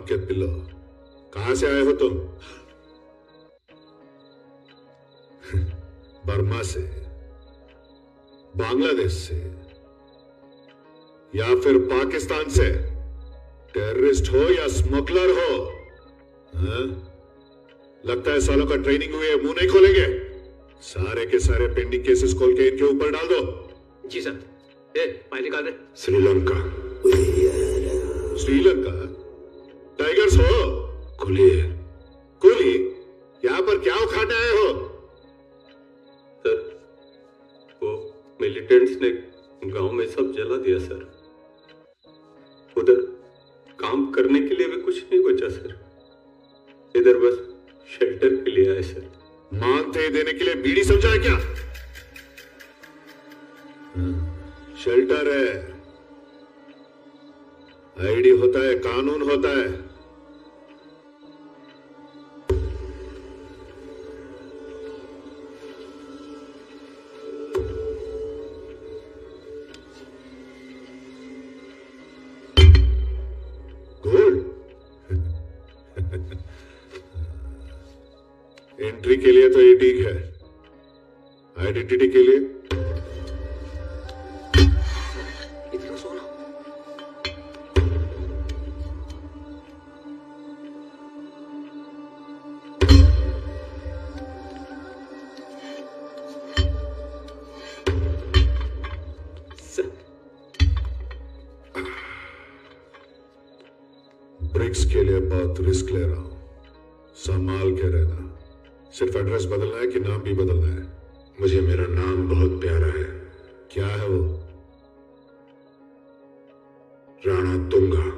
हराम के पिल्लो, कहां से आए हो तुम? बर्मा से, बांग्लादेश से, या फिर पाकिस्तान से? टेररिस्ट हो या स्मगलर हो? हाँ? लगता है सालों का ट्रेनिंग हुई है, मुंह नहीं खोलेंगे? सारे के सारे पेंडिंग केसेस खोल के इनके ऊपर डाल दो। जी सर। फाइल निकाल रहे। श्रीलंका। श्रीलंका? टाइगर्स हो? खुलिए। कुली? यहां पर क्या उखाड़ने आए हो? सर, वो मिलिटेंट्स ने गांव में सब जला दिया सर। उधर काम करने के लिए भी कुछ नहीं बचा सर। इधर बस शेल्टर के लिए आए सर। मानते देने के लिए बीड़ी समझा है क्या? शेल्टर है, आईडी होता है, कानून होता है। गोल्ड एंट्री के लिए तो ये ठीक है, आइडेंटिटी के लिए इतना सोना। ब्रिक्स के लिए बहुत रिस्क ले रहा हूं, संभाल के रहना। सिर्फ एड्रेस बदलना है कि नाम भी बदलना है? मुझे मेरा नाम बहुत प्यारा है। क्या है वो? Rana Tunga.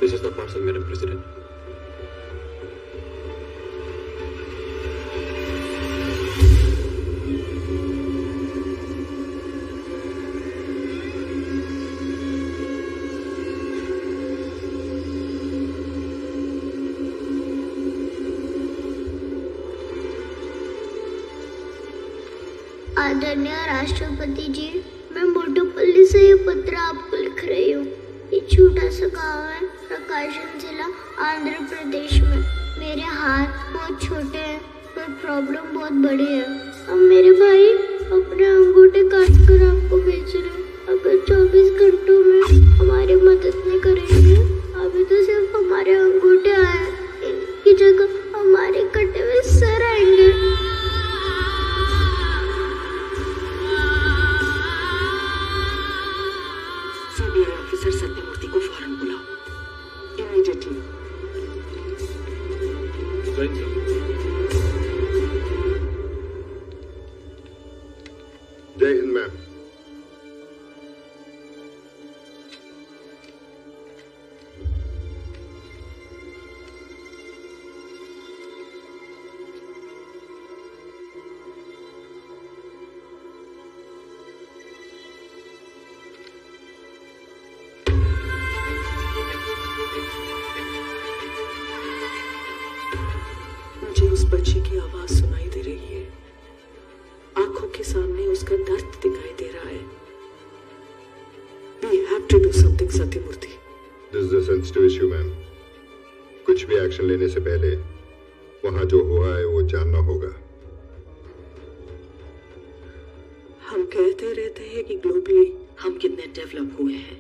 This is the parcel, Madam President. आदरणीय राष्ट्रपति जी, मैं मोटोपल्ली से ये पत्र आपको लिख रही हूँ। ये छोटा सा गांव है, प्रकाशम जिला, आंध्र प्रदेश में। मेरे हाथ बहुत छोटे हैं, पर प्रॉब्लम बहुत बड़ी है। अब मेरे भाई अपने अंगूठे काट कर आपको भेज रहे हैं। अगर 24 घंटों में हमारी मदद नहीं करेंगे, अभी तो सिर्फ हमारे अंगूठे आए, इनकी जगह हमारे कटे हुए सर आएंगे। ऑफिसर सत्यमूर्ति को फौरन बुलाओ, इमीडिएटली। जय हिंद मैम। मुझे उस बच्चे की आवाज सुनाई दे रही है, आंखों के सामने उसका दर्द दिखाई दे रहा है। We have to do something, Sathyamurthy. This is a sensitive issue, ma'am. कुछ भी एक्शन लेने से पहले वहां जो हुआ है वो जानना होगा। हम कहते रहते हैं कि ग्लोबली हम कितने डेवलप हुए हैं,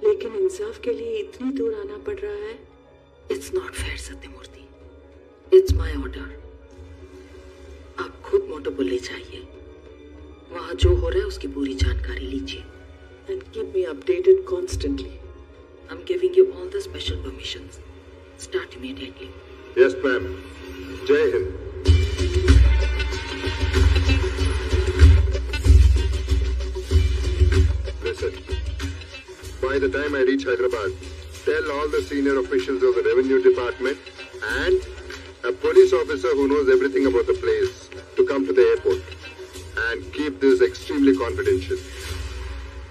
लेकिन इंसाफ के लिए इतनी दूर आना पड़ रहा है। It's not fair Sathyamurthy, it's my order. आप खुद मोटोपल्ली जाइए, वहां जो हो रहा है उसकी पूरी जानकारी लीजिए and keep me updated constantly. I am giving you all the special permissions. Start immediately. Yes ma'am. जय Hind. Listen, By the time I reach Hyderabad, tell all the senior officials of the revenue department and a police officer who knows everything about the place to come to the airport. And keep this extremely confidential.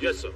Yes sir.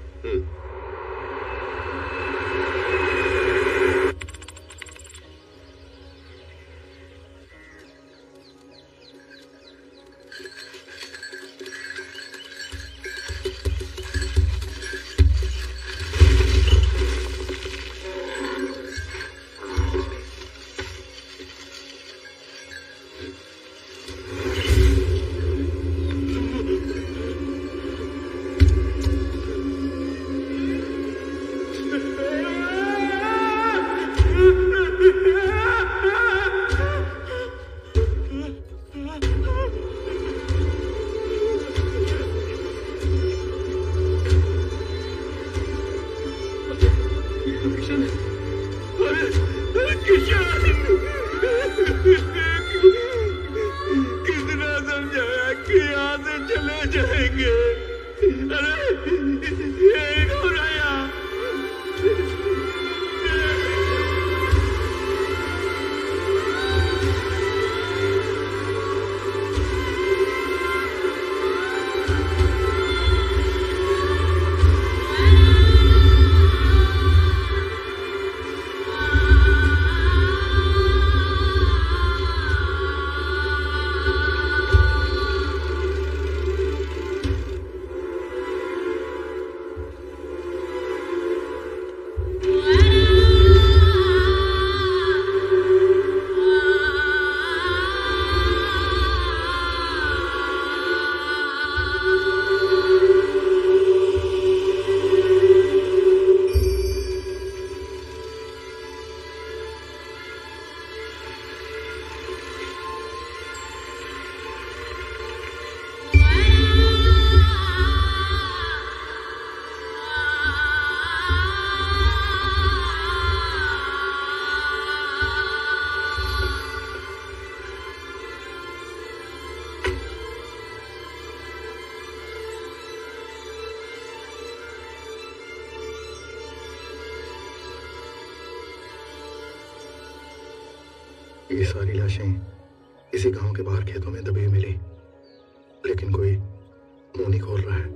कितना समझाया कि यहाँ से चले जाएंगे। अरे ये हो रहा है यहाँ। ये सारी लाशें इसी गांव के बाहर खेतों में दबी मिली, लेकिन कोई मुंह नहीं खोल रहा है।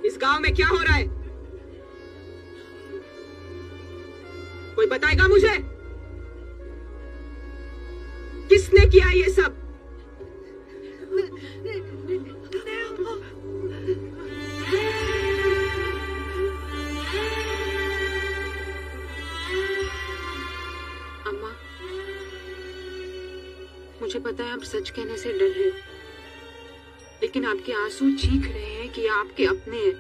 इस गांव में क्या हो रहा है? कोई बताएगा मुझे? किसने किया ये सब? अम्मा, मुझे पता है आप सच कहने से डर रहे हो, लेकिन आपके आंसू चीख रहे हैं कि आपके अपने हैं।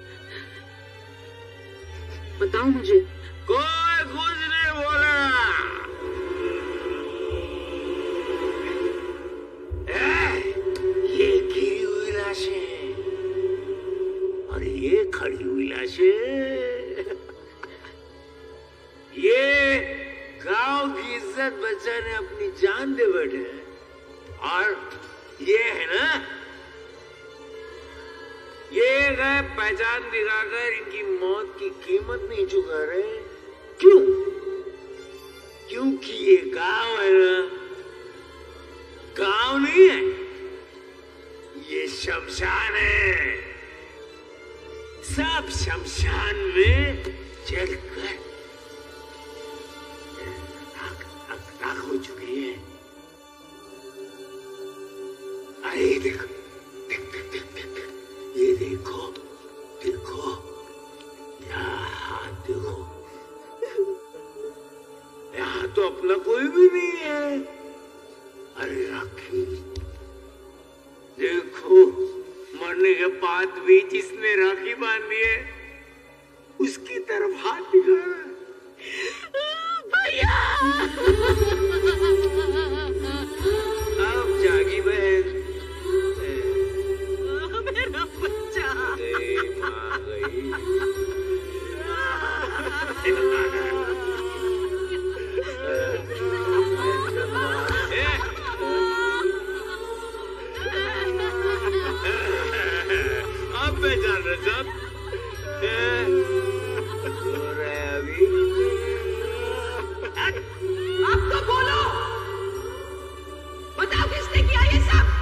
बताओ मुझे। कोई कुछ नहीं बोला। ये गिरी हुई लाशें और ये खड़ी हुई लाशें, ये गांव की इज्जत बचाने अपनी जान दे बैठे हैं। और ये है ना, ये गए पहचान दिखाकर इनकी मौत की कीमत नहीं चुका रहे। क्यों? क्योंकि ये गांव है ना, गांव नहीं है, ये शमशान है। सब शमशान में जलकर राख हो चुकी है। अरे देखो, ये देखो, देखो, यहाँ हाथ देखो, यहाँ तो अपना कोई भी नहीं है। अरे राखी देखो, मरने के बाद भी जिसने राखी बांधी है उसकी तरफ हाथ दिखा। भैया अब जागी बहन, पहचान रहे साहब? हो रहा है अभी? आप तो बोलो, बताओ किसने किया ये सब?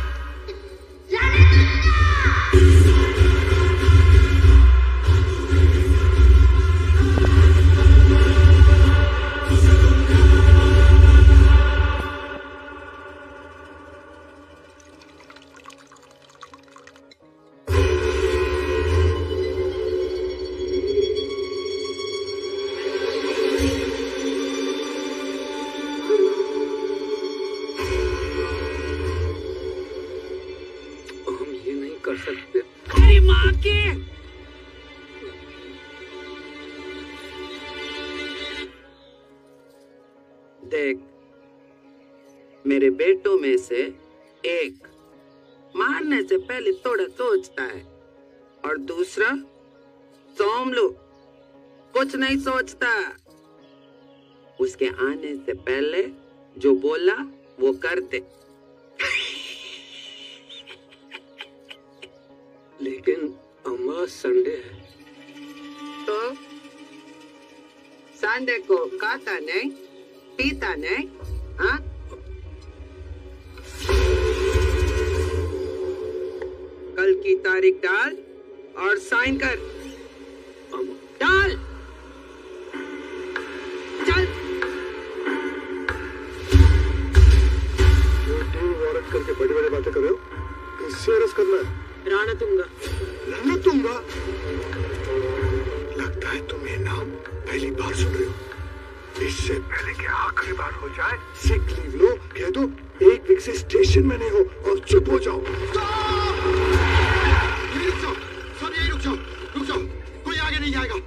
कर सकते। तेरी माँ की देख, मेरे बेटों में से एक मारने से पहले थोड़ा सोचता है और दूसरा सोमलू कुछ नहीं सोचता। उसके आने से पहले जो बोला वो कर दे। लेकिन अम्मा संडे है। तो संडे को खाता नहीं, पीता नहीं, हाँ? कल की तारीख डाल और साइन कर। डाल, चल। वारंट करके बड़ी बड़ी बातें कर रहे हो? किससे अरेस्ट करना है? राणा तुंगा। राणा तुंगा? लगता है तुम ये नाम पहली बार सुन रहे हो। इससे पहले कि आखिरी बार हो जाए, सिक लीव लो, कह दो 1 वीक से स्टेशन में नहीं हो और चुप हो जाओ। यही रुक जाओ, सब यही रुक जाओ, कोई आगे नहीं जाएगा।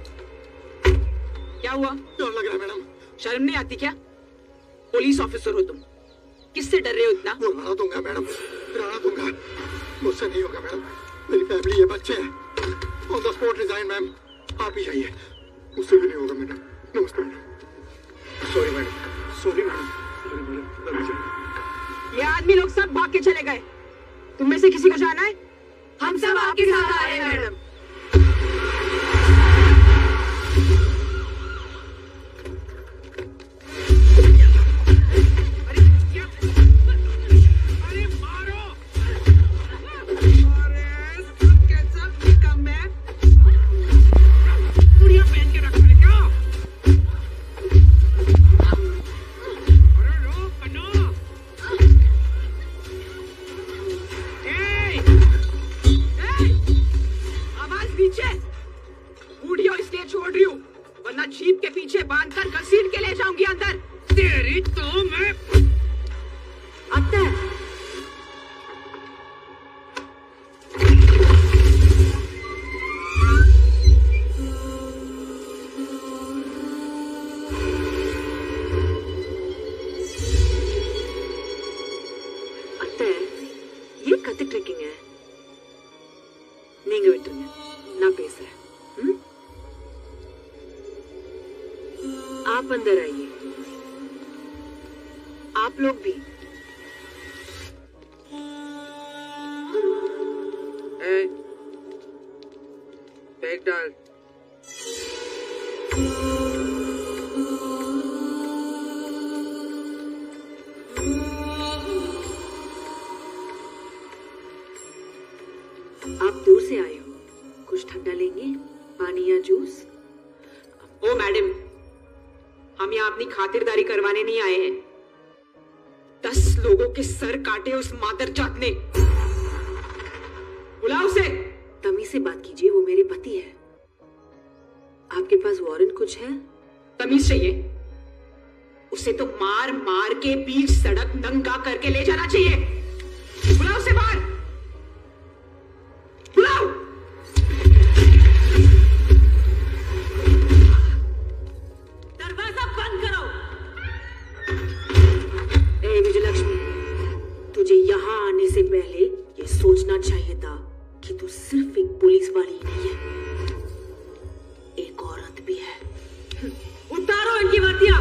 क्या हुआ? डर लग रहा है मैडम। शर्म नहीं आती क्या? पुलिस ऑफिसर हो तुम, किससे डर रहे हो इतना? वो राणा दूंगा मैडम, राणा दूंगा। मुझसे नहीं होगा मैडम, मेरी फैमिली है, बच्चे हैं। On the spot resign ma'am, आप ही जाइए। मुझसे भी नहीं होगा मैडम। नमस्ते madam. Sorry madam, sorry madam. ये आदमी लोग सब भाग के चले गए। तुम में से किसी को जाना है? हम सब आपके साथ आ रहे हैं मैडम। जीप के पीछे बांधकर घसीट के ले जाऊंगी अंदर। तेरी तो मैं अत्ते। அத்தை, ஏன் கத்திட்டு இருக்கீங்க? நீங்க விட்டுருங்க, நான் பேசுறேன்। आप अंदर आइए, आप लोग भी। बैग डाल। आप दूर से आए हो, कुछ ठंडा लेंगे? पानी या जूस? ओ मैडम, हम यहाँ अपनी खातिरदारी करवाने नहीं आए हैं। 10 लोगों के सर काटे उस मादरजात ने। बुलाओ उसे। तमीज से बात कीजिए, वो मेरे पति है। आपके पास वारंट कुछ है? तमीज चाहिए? उसे तो मार मार के बीच सड़क नंगा करके ले जाना चाहिए। बुलाओ उसे बाहर, बुलाओ। दरवाजा बंद करो। ए विजयलक्ष्मी, तुझे यहाँ आने से पहले ये सोचना चाहिए था कि तू सिर्फ एक पुलिस वाली नहीं है, एक औरत भी है। उतारो इनकी वर्दियां।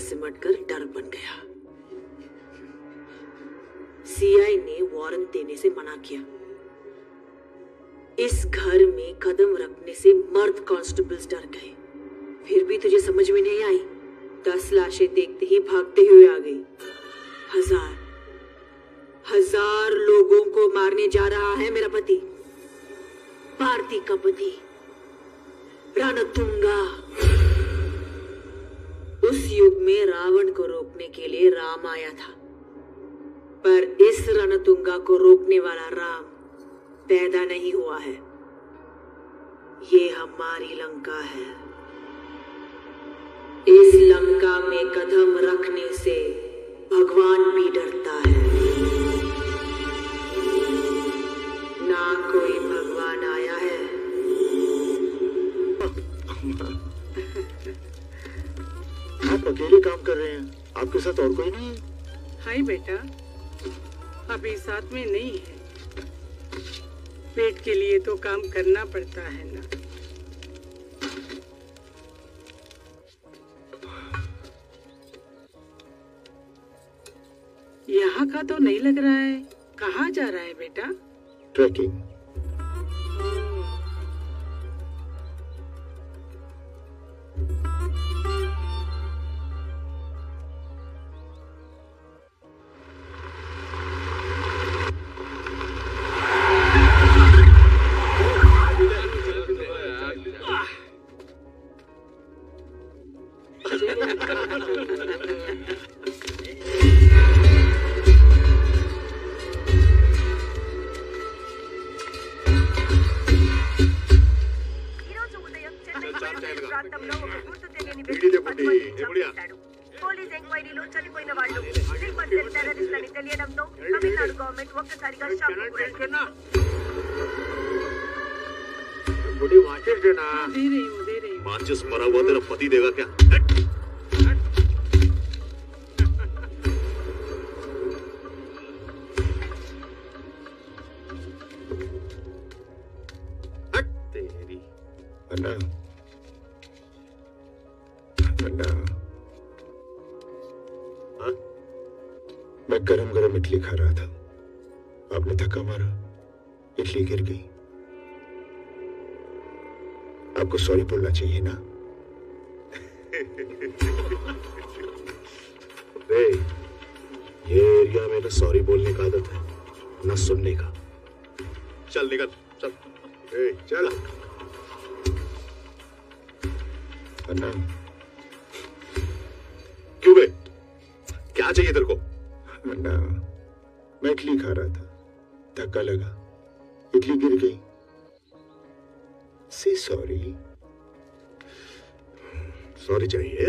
सिमटकर डर बन गया। सीआई ने वारंट देने से मना किया। इस घर में कदम रखने से मर्द कांस्टेबल्स डर गए। फिर भी तुझे समझ में नहीं आई? 10 लाशें देखते ही भागते हुए आ गई। हजार लोगों को मारने जा रहा है मेरा पति, भारती का पति रणतुंगा। उस युग में रावण को रोकने के लिए राम आया था, पर इस रणतुंगा को रोकने वाला राम पैदा नहीं हुआ है। ये हमारी लंका है। इस लंका में कदम रखने से भगवान भी डरता है। ना कोई भगवान आया है। आप अकेले काम कर रहे हैं, आपके साथ और कोई नहीं है? हाय बेटा, अभी साथ में नहीं है। पेट के लिए तो काम करना पड़ता है ना। यहाँ का तो नहीं लग रहा है। कहाँ जा रहा है बेटा? ट्रैकिंग। పోలీస్ ఎంక్వైరీలో చనిపోయిన వాళ్ళు స్లీపర్ సెల్ టెర్రరిస్ట్ అని తెలియడంతో తమిళనాడు గవర్నమెంట్ ఒక్కసారిగా షాక్ గురైంది। माचिस मरा हुआ तेरा पति देगा क्या? तेरी अन्ना, अन्ना, हाँ? मैं गरम गरम इडली खा रहा था, आपने धक्का मारा, इडली गिर गई। आपको सॉरी बोलना चाहिए ना? ये एरिया में ना सॉरी बोलने का आदत है, ना सुनने का। चल निकल, चल। चल। अन्ना, क्यों बे? क्या चाहिए तेरे को? अन्ना, मैं इडली खा रहा था, धक्का लगा, इडली गिर गई। Say sorry. सॉरी चाहिए?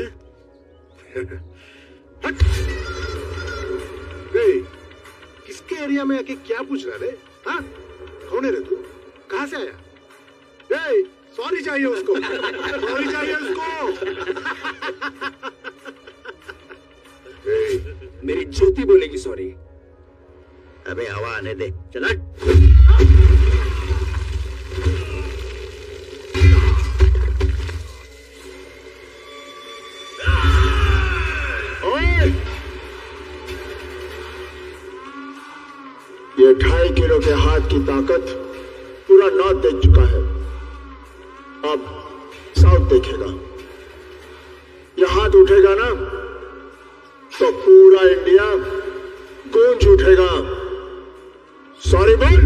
किसके एरिया में आके क्या पूछ रहा रे? हाँ? कौन है रे तू? कहाँ से आया? सॉरी चाहिए उसको, सॉरी चाहिए उसको। मेरी जूती बोलेगी सॉरी। अबे हवा आने दे, चल। ये 2.5 किलो के हाथ की ताकत पूरा नॉर्थ देख चुका है, अब साउथ देखेगा। ये हाथ उठेगा ना तो पूरा इंडिया गूंज उठेगा। सॉरी बोल।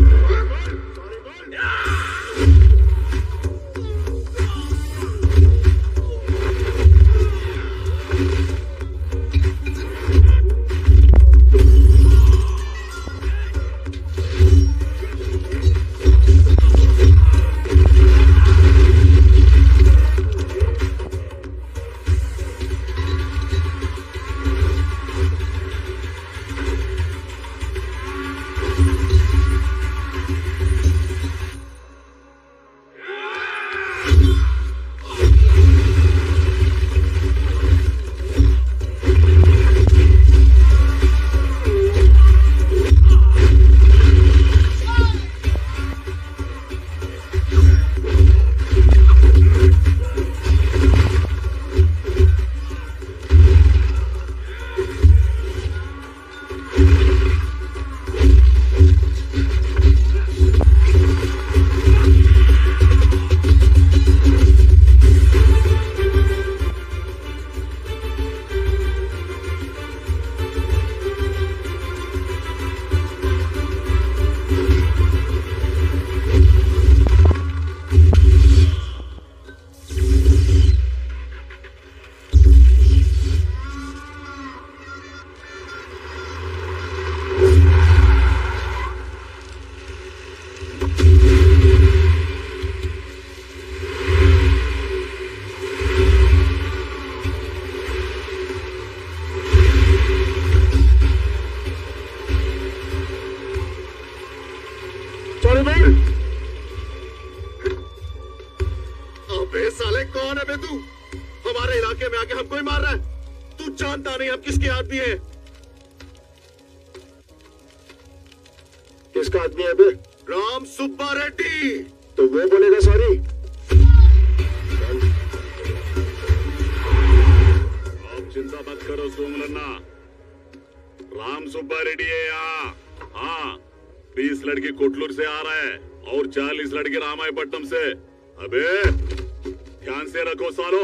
जानता नहीं हम किसके आदमी है। किसका आदमी है बे? राम सुब्बा रेड्डी। तो वो बोलेगा सॉरी। आप चिंता मत करो सोमलन्ना, राम सुब्बा रेड्डी है यहाँ। हाँ, 20 लड़की कोटलूर से आ रहा है और 40 लड़के रामायपट्टनम से। अबे ध्यान से रखो सालो।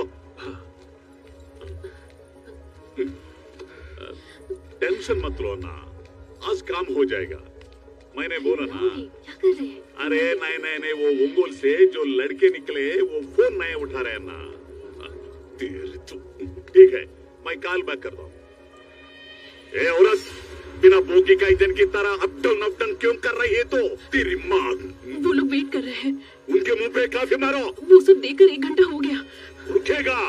टेंशन मत लो ना, आज काम हो जाएगा। मैंने बोला ना। क्या कर रहे हैं? अरे नहीं, वो ओंगोल से जो लड़के निकले वो फोन नहीं उठा रहे ना। ठीक है, मैं कॉल बैक कर रहा हूँ। ए औरत, बिना बोगी का इंजन की तरह अप डाउन क्यों कर रही है? तो तेरी माँ। वो लोग वेट कर रहे हैं। उनके मुंह पे काफी मारो। वो सब देखकर 1 घंटा हो गया। रुकेगा?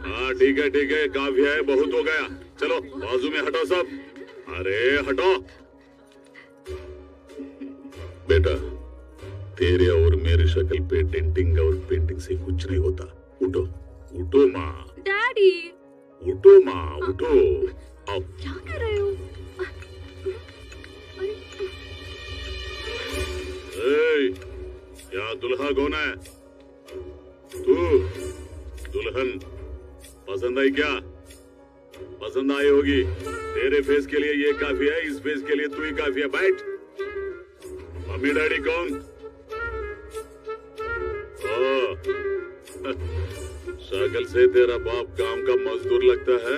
हाँ ठीक है, काफी है, बहुत हो गया। चलो बाजू में हटो सब। अरे हटो। बेटा, तेरे और मेरी शक्ल पे डेंटिंग और पेंटिंग से कुछ नहीं होता। उठो उठो माँ। डैडी। उठो माँ, उठो। आओ। क्या कर रहे हो? क्या दुल्हा कौन है? तू दुल्हन पसंद आई क्या? पसंद आई होगी। तेरे फेस के लिए ये काफी है, इस फेस के लिए तू ही काफी है। बैठ। मम्मी डैडी कौन? शक्ल से तेरा बाप गांव का मजदूर लगता है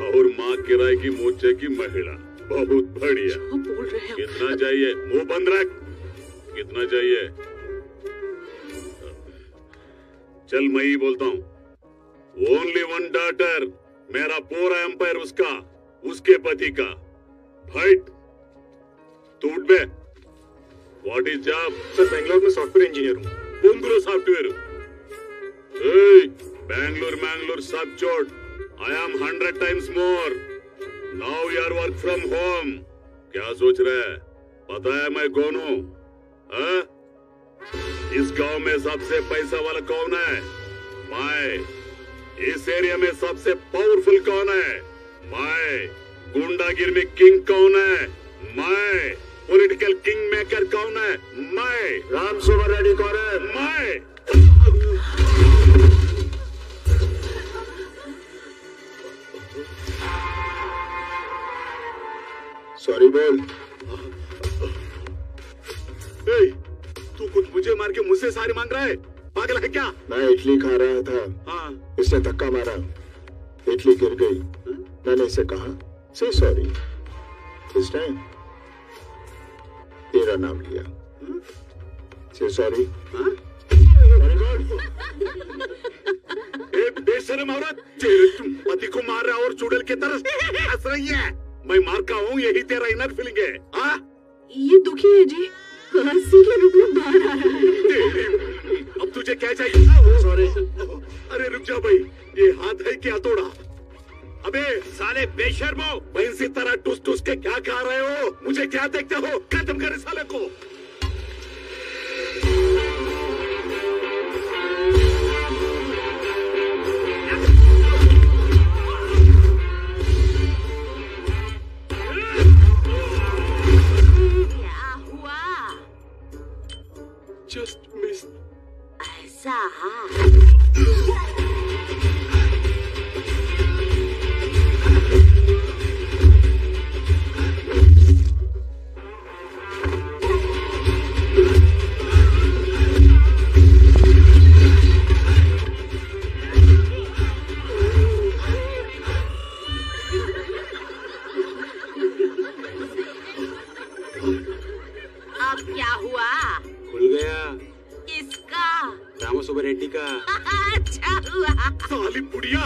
और माँ किराए की मोर्चे की महिला। बहुत बढ़िया। बोल रहे हैं। कितना चाहिए? मुंह बंद रख। कितना चाहिए? चल मैं ही बोलता हूँ। ओनली 1 डॉटर, मेरा पूरा एम्पायर उसका, उसके पति का। फाइट। तू उठ बे। What is job? Sir Bangalore में सॉफ्टवेयर इंजीनियर हूँ। बेंगलोर सॉफ्टवेयर। बैंगलोर सब छोड़। I am 100 times more. Now यार वर्क फ्रॉम होम। क्या सोच रहे हैं? पता है मैं कौन हूँ? इस गांव में सबसे पैसा वाला कौन है? मैं। इस एरिया में सबसे पावरफुल कौन है? मैं। गुंडागिरी में किंग कौन है? मैं। पॉलिटिकल किंग मेकर कौन है? मैं। राम सुब्बा रेड्डी कौन है? मैं। सॉरी बोल। तू कुछ मुझे मार के मुझसे सारी मांग रहा है? पागल है क्या? मैं इडली खा रहा था। हाँ। इसने धक्का मारा, इडली गिर गई। मैंने इसे कहा से सॉरी। इस टाइम तेरा नाम लिया। से सॉरी। बेशर्म औरत, तेरे पति को मार रहा और चुड़ैल के तरह हंस रही है। मैं मार का हूँ, यही तेरा इनर फीलिंग है। हाँ? ये दुखी है जी, हंसी के रूप में बाहर आ रहा है। अब तुझे क्या चाहिए? सॉरी। अरे रुक जा भाई, ये हाथ है क्या तोड़ा? अबे साले बेशर्मो, बहन सी तरह टूस टूस के क्या खा रहे हो? मुझे क्या देखते हो? खत्म करे साले को। Just missed. ऐसा अब क्या हुआ? खुल गया। इसका? राम सुब्बा रेड्डी का। अच्छा हुआ। साली बुढ़िया।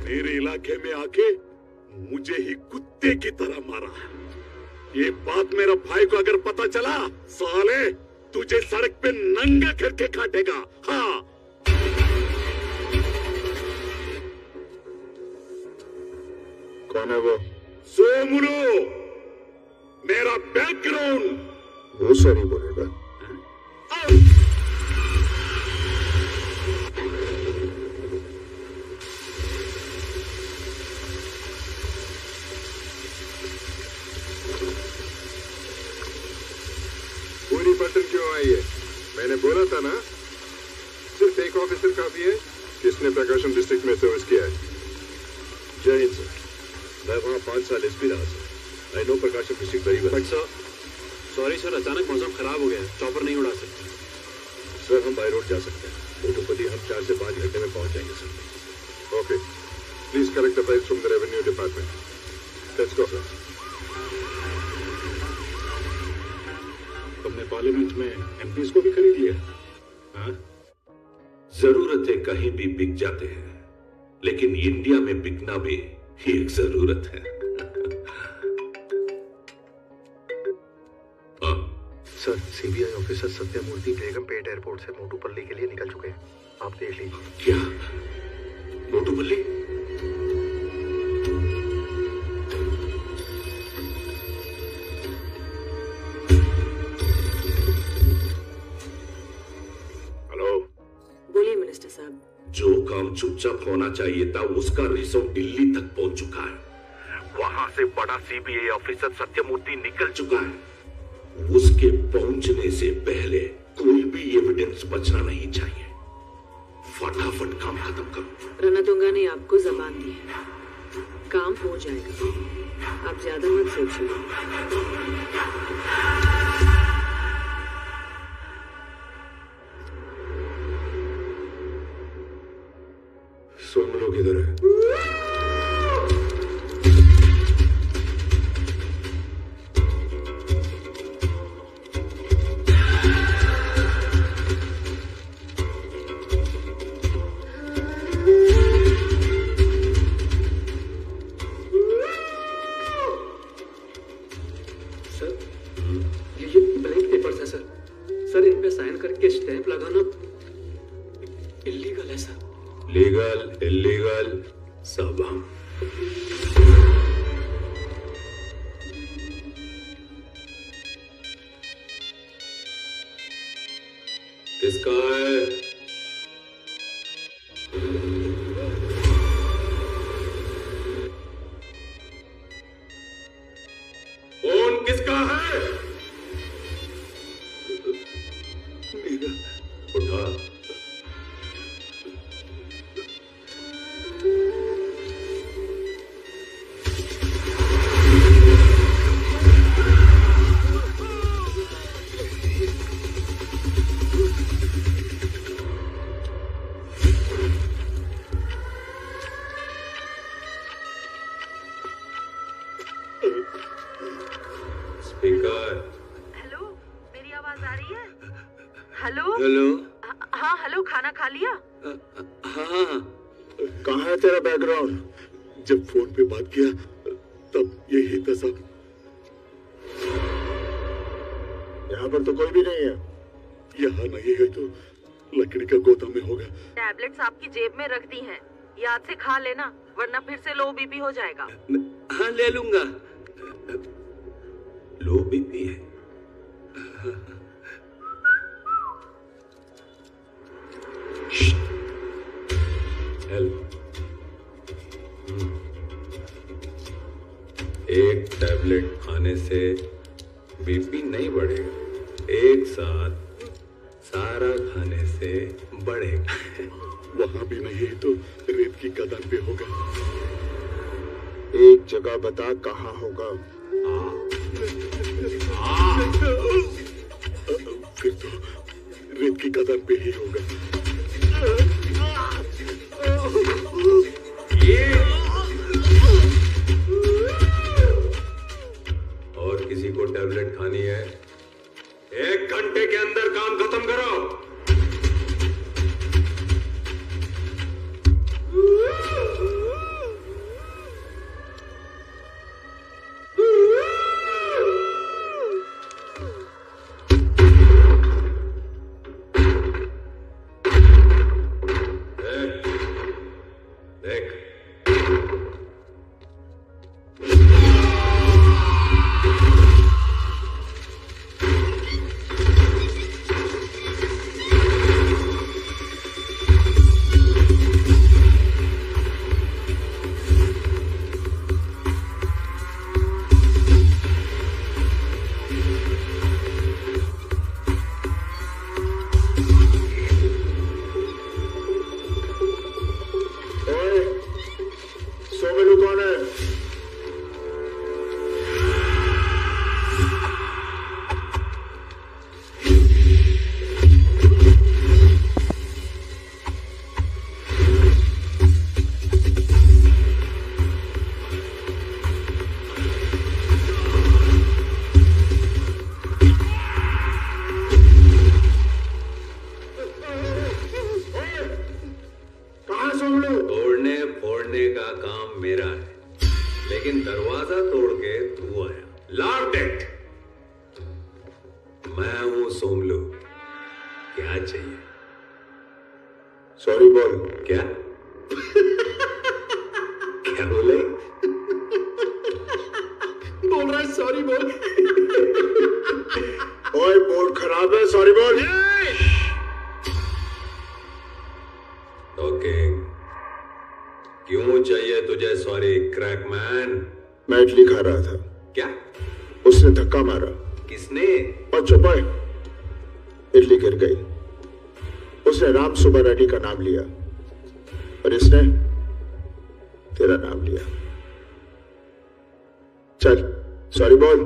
मेरे इलाके में आके मुझे ही कुत्ते की तरह मारा। ये बात मेरा भाई को अगर पता चला, साले तुझे सड़क पे नंगा करके काटेगा। हाँ। कौन है वो? सोमुलो, मेरा बैकग्राउंड। वो सॉरी बोलेगा। ऑफिसर काफी है? किसने प्रकाशम डिस्ट्रिक्ट में सर्विस किया है? जय हिंद सर। मैं वहाँ 5 साल एसपी रहा sir. I know Prakasam district very well. But sir, sorry sir, अचानक मौसम खराब हो गया है, चॉपर नहीं उड़ा सकते। सर हम बाय रोड जा सकते हैं। मोटोपल्ली हम 4 से 5 घंटे में पहुंच जाएंगे sir. Okay, please collect the files from the revenue department. Let's go sir. तुमने पार्लियामेंट में एमपीज को भी खरीद लिया? हाँ? जरूरतें कहीं भी बिक जाते हैं, लेकिन इंडिया में बिकना भी एक जरूरत है। Sir, CBI officer Sathyamurthy Begumpet airport से मोटूपल्ली के लिए निकल चुके हैं। आप देख लीजिए। क्या मोटूपल्ली? हेलो, बोलिए मिनिस्टर साहब। जो काम चुपचाप होना चाहिए था उसका रिजल्ट दिल्ली तक पहुंच चुका है। वहां से बड़ा सीबीआई ऑफिसर सत्यमूर्ति निकल चुका है। उसके पहुंचने से पहले कोई भी एविडेंस बचना नहीं चाहिए। फटाफट काम खत्म करो। रणतुंगा ने आपको जबान दी है, काम हो जाएगा, आप ज्यादा मत सोचिए। सोम लोग इधर है। लीगल इलीगल सब हम। किसका है? फोन किसका है? मेरा। उठा। जब फोन पे बात किया तब यही था सब। यहाँ पर तो कोई भी नहीं है। यहाँ नहीं है तो लकड़ी का गोदाम में होगा। टैबलेट्स आपकी जेब में रख दी हैं, याद से खा लेना वरना फिर से लो बीपी हो जाएगा। हाँ ले लूंगा। लो बीपी है? हेल्प। एक टैबलेट खाने से बीपी नहीं बढ़ेगा, एक साथ सारा खाने से बढ़ेगा। वहां भी नहीं है तो रेत की कदम पे होगा। एक जगह बता कहाँ होगा। फिर तो रेत की कदम पे ही होगा। और किसी को टैबलेट खानी है? 1 घंटे के अंदर काम खत्म करो। तोड़ने का काम मेरा है, लेकिन दरवाजा तोड़ के तू आया। Lock it. मैं हूं सोमलू, क्या चाहिए? सॉरी बोल। क्या क्या बोले? बोल रहा है सॉरी बोल। ओए बोल खराब है, सॉरी बोल। ओके, क्यों चाहिए तुझे सॉरी क्रैकमैन? मैं इडली खा रहा था। क्या? उसने धक्का मारा। किसने? और चुप है, इडली गिर गई। उसने राम सुब्बा रेड्डी का नाम लिया और इसने तेरा नाम लिया। चल सॉरी बोल।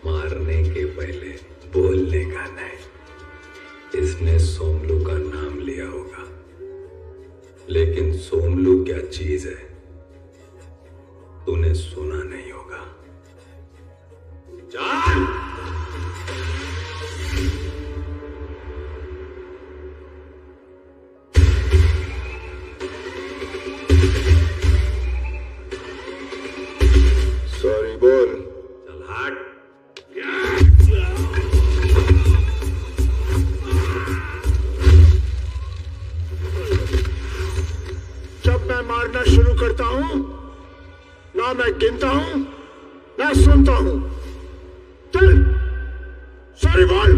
मारने के पहले बोलने का नहीं। इसने सोमलू का नाम लिया होगा, लेकिन सोमलू क्या चीज है तूने सुना नहीं होगा। चल! सॉरी बोल। चल हट। जब मैं मारना शुरू करता हूं, ना मैं गिनता हूं ना सुनता हूं। चल सॉरी बोल।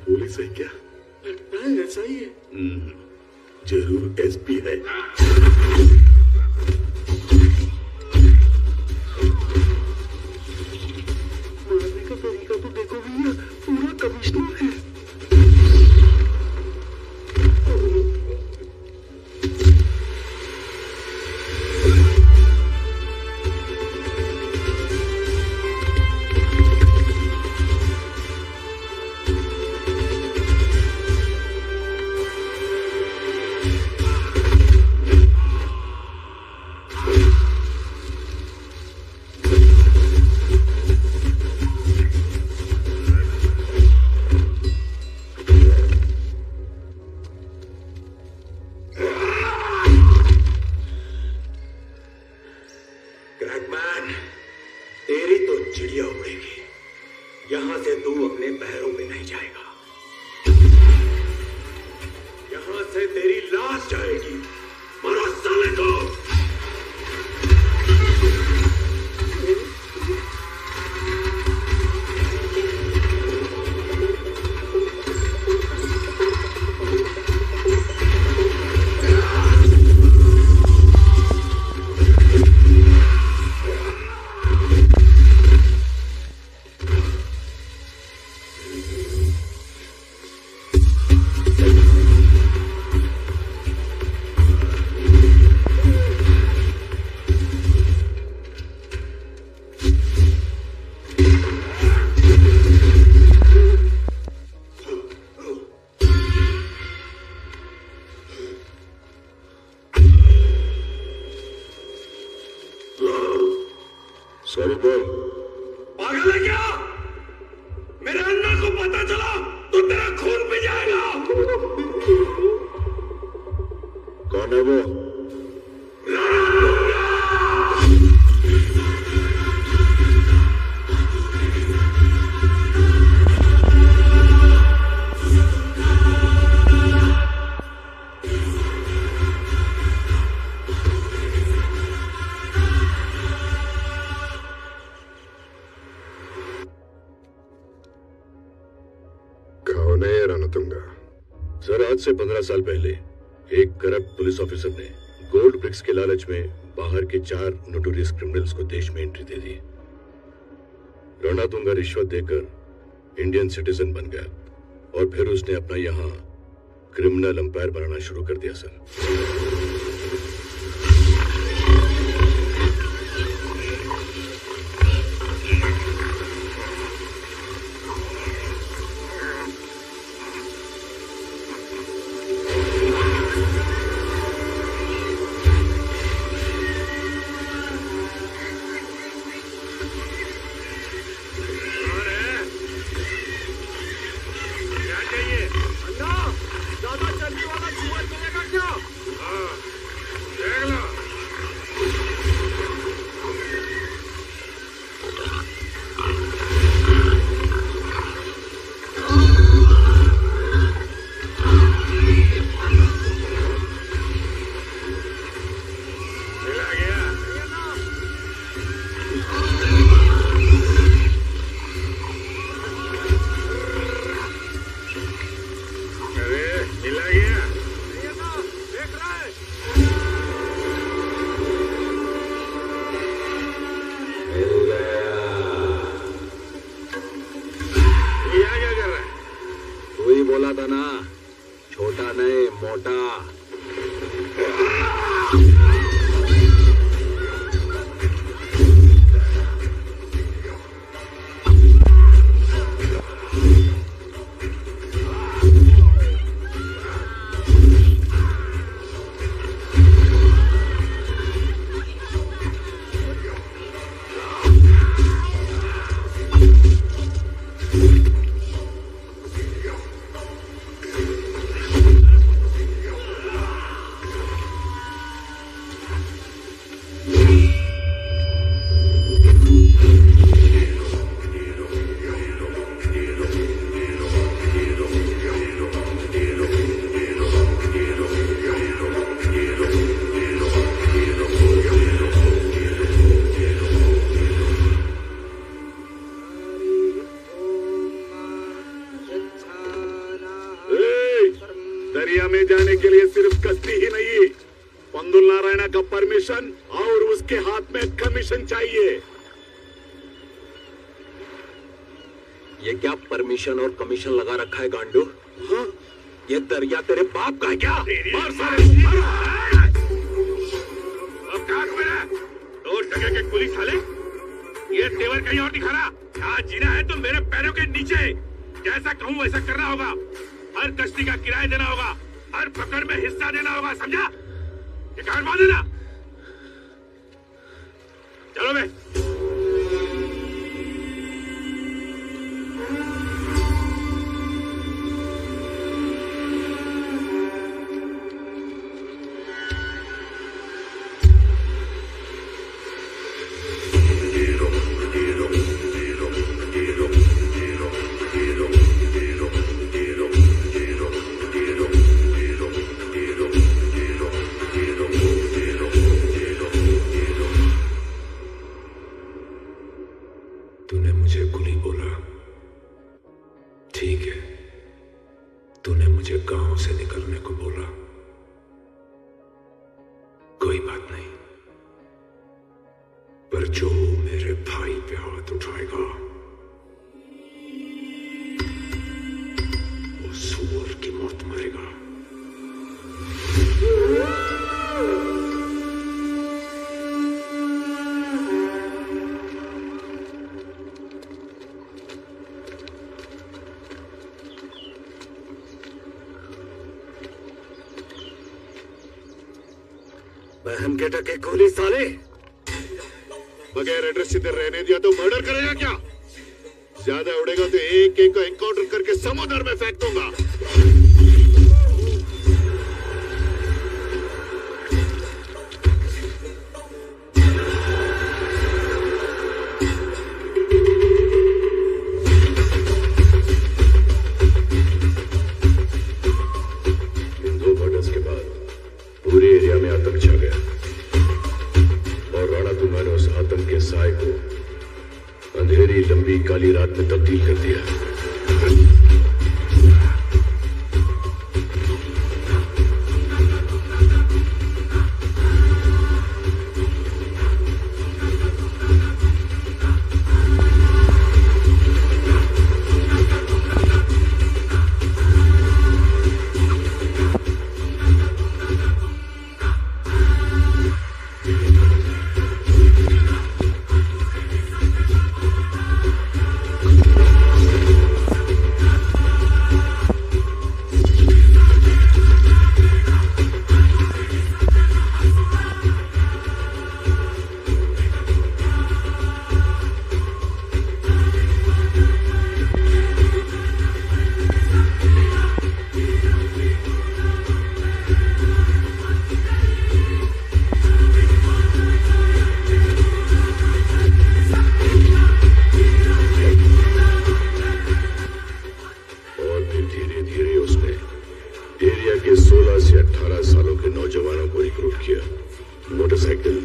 पुलिस है क्या? ऐसा ही है। जरूर एसपी है। मारने का तरीका तो देखो भैया, पूरा कमिश्नर है। क्रैकमैन, तेरी तो चिड़िया उड़ेगी, यहां से तू अपने पैरों पे नहीं जाएगा। यहां से तेरी लाश जाएगी। मारो साले को। सॉरी बोल। पागल है क्या? मेरे अन्ना को पता चला तो तेरा खून पी जाएगा। कौन है वो? आज से 15 साल पहले एक करप्ट पुलिस ऑफिसर ने गोल्ड ब्रिक्स के लालच में बाहर के 4 नोटोरियस क्रिमिनल्स को देश में एंट्री दे दी। रणतुंगा रिश्वत देकर इंडियन सिटीजन बन गया और फिर उसने अपना यहाँ क्रिमिनल अंपायर बनाना शुरू कर दिया सर। और उसके हाथ में कमीशन चाहिए। ये क्या परमिशन और कमीशन लगा रखा है गांडू? हाँ? ये दरिया तेरे बाप का है क्या? मार सारे औकात में रह। 2 टके के कुली साले, ये तेवर कहीं और दिखा रहा। यहाँ जीना है तो मेरे पैरों के नीचे, जैसा कहूँ वैसा करना होगा। हर कश्ती का किराया देना होगा, हर पकड़ में हिस्सा देना होगा, समझा? ये कान बांध देना। चलो बे। तूने मुझे कुली बोला, ठीक है। तूने मुझे गांव से निकलने को बोला, कोई बात नहीं। पर जो मेरे भाई पे हाथ उठाएगा वो सूअर की मौत मरेगा। बहन के टके गोली साले, बगैर एड्रेस इधर रहने दिया तो मर्डर करेगा क्या? ज्यादा उड़ेगा तो एक एक को एनकाउंटर करके समुद्र में फेंक दूंगा। हिंदू मर्डर्स के बाद पूरे एरिया में आतंक छा गया और रणतुंगा ने उस आतंक के साए को अंधेरी लंबी काली रात में तब्दील कर दिया।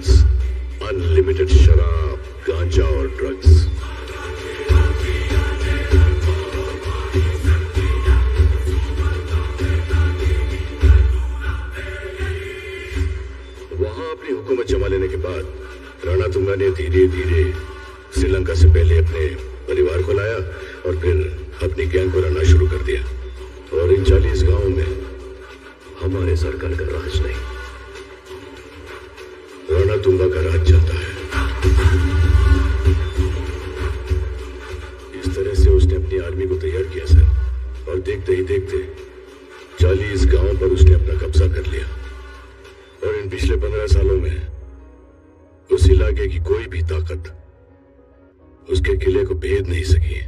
गन्स, अनलिमिटेड शराब, गांजा और ड्रग्स। वहां अपनी हुकूमत जमा लेने के बाद रणतुंगा ने धीरे धीरे श्रीलंका से पहले अपने परिवार को लाया और फिर अपनी गैंग को लाना शुरू कर दिया। और इन 40 गांवों में हमारे सरकार का राज नहीं, रणतुंगा का राज चलता है। इस तरह से उसने अपनी आर्मी को तैयार किया सर, और देखते ही देखते 40 गांवों पर उसने अपना कब्जा कर लिया। और इन पिछले 15 सालों में उस इलाके की कोई भी ताकत उसके किले को भेद नहीं सकी।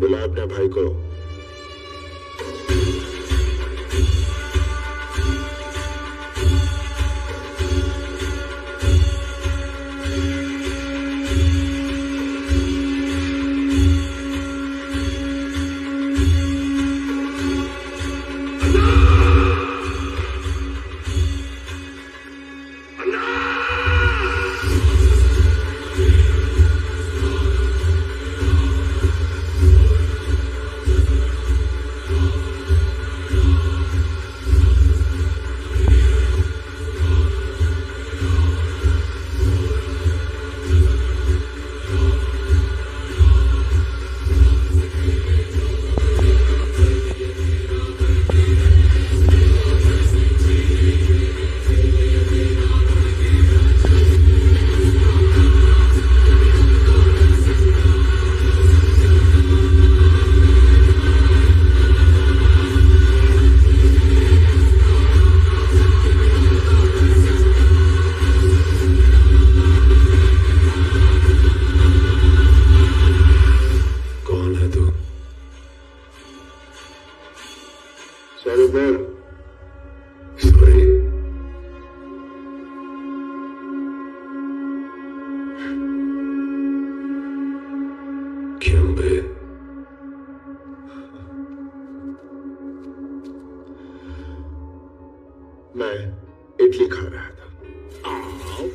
बुला अपने भाई को। मैं इडली खा रहा था।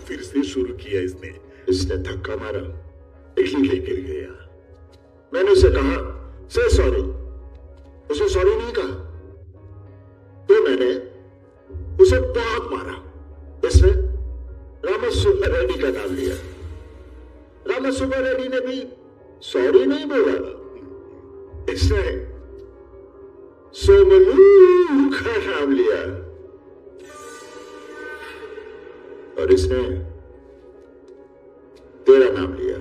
फिर से शुरू किया इसने धक्का मारा, इडली ले गिर गया। मैंने उसे कहा से सॉरी, उसे सॉरी नहीं कहा, तो मैंने उसे बहुत मारा। इसने रामसुब्बा रेड्डी का नाम लिया। रामसुब्बा रेड्डी ने भी सॉरी नहीं बोला। इसने सोमलू का नाम लिया और इसने तेरा नाम लिया।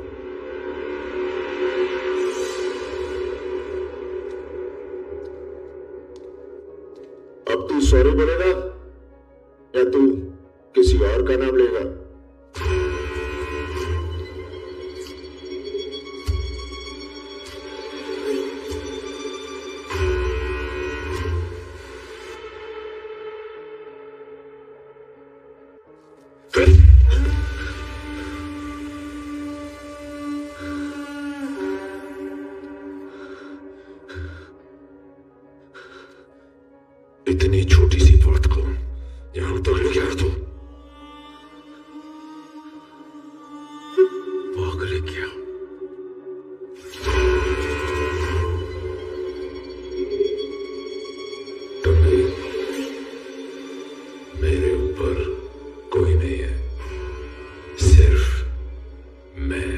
अब तू सॉरी बोलेगा या तू किसी और का नाम लेगा? इतनी छोटी सी बात को यहां तक लेके आया तो पागल है क्या? टम्मी, मेरे ऊपर कोई नहीं है, सिर्फ मैं।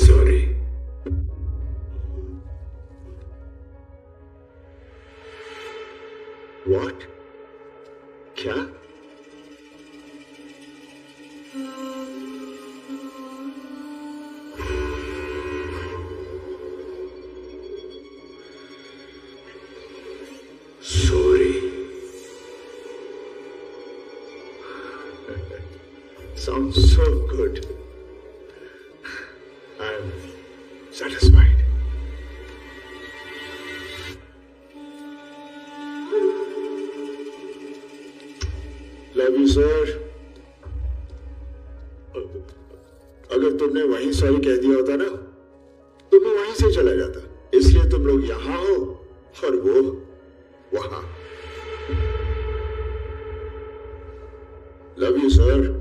सॉरी। What? क्या? Sorry. Sounds so good. I'm satisfied. Love you, sir. अगर तुमने वहीं सॉरी कह दिया होता ना, तो मैं वहीं से चला जाता। इसलिए तुम लोग यहां हो और वो वहां। Love you sir.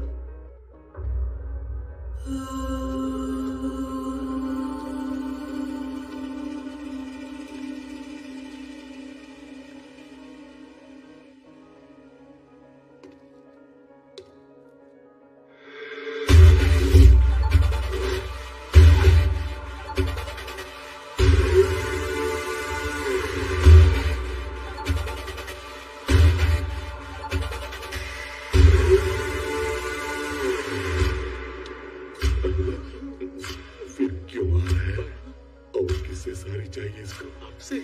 चाहिए इसको आपसे।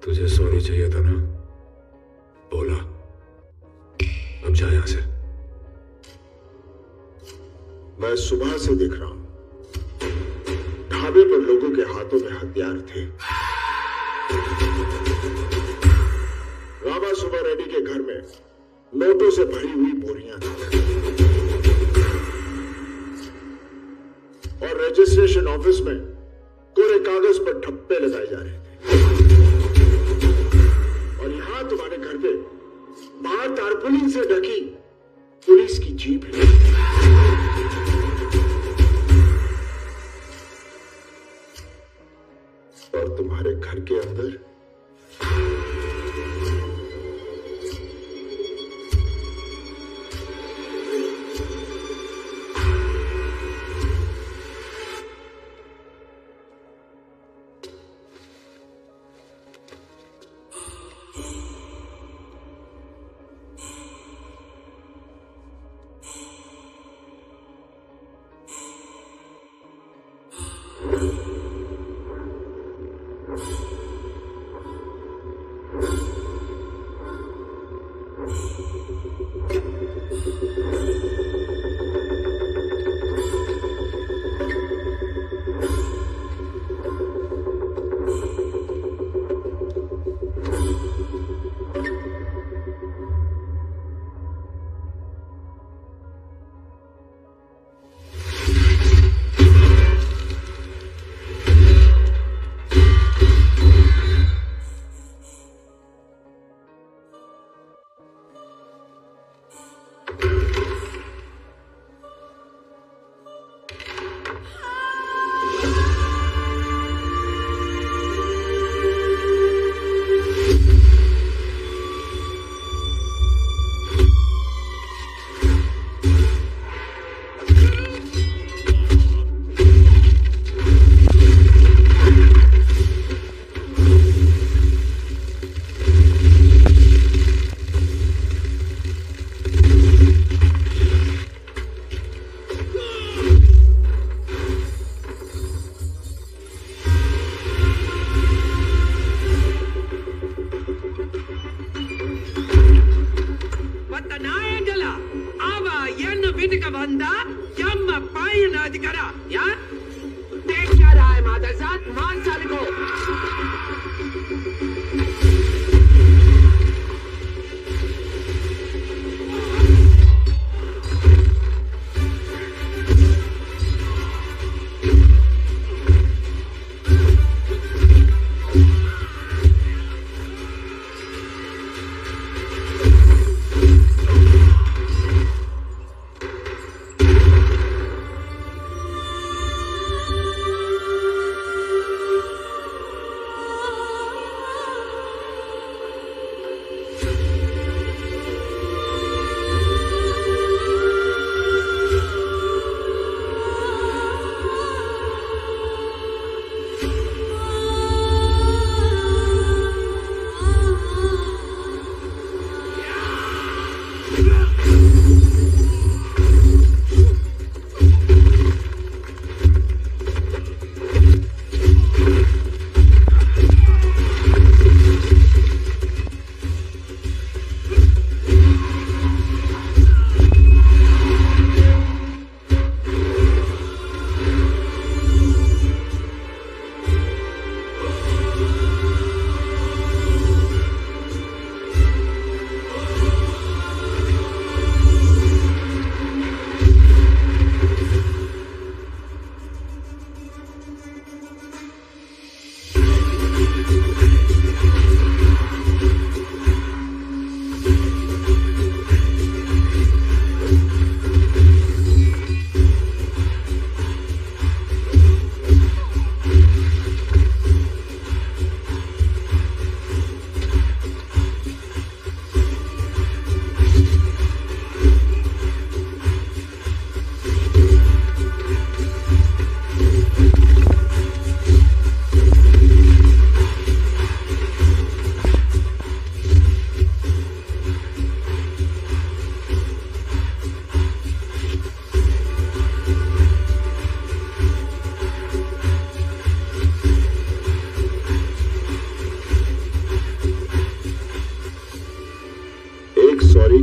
तुझे सॉरी चाहिए था ना, बोला। अब जा यहां से। मैं सुबह से देख रहा हूं, ढाबे पर लोगों के हाथों में हथियार थे। रामा सुबह रेड्डी के घर में नोटों से भरी हुई बोरियां थी और रजिस्ट्रेशन ऑफिस में कोरे कागज पर ठप्पे लगाए जा रहे थे। और यहां तुम्हारे घर पे बाहर तारपुलिन से ढकी पुलिस की जीप है। और तुम्हारे घर के अंदर ये अनाधिकारा यार देख क्या रहा है माधर साथ मान साले को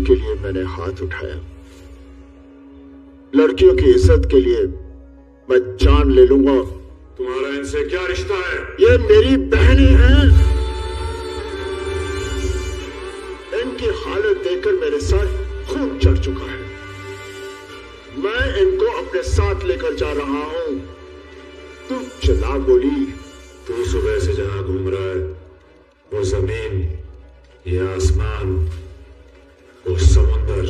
के लिए मैंने हाथ उठाया, लड़कियों की इज्जत के लिए मैं जान ले लूंगा। तुम्हारा इनसे क्या रिश्ता है? ये मेरी बहनें हैं। इनकी हालत देखकर मेरे साथ खून चढ़ चुका है। मैं इनको अपने साथ लेकर जा रहा हूं। तू चला गोली। तू सुबह से जहां घूम रहा है, वो जमीन, ये आसमान, वो समुंदर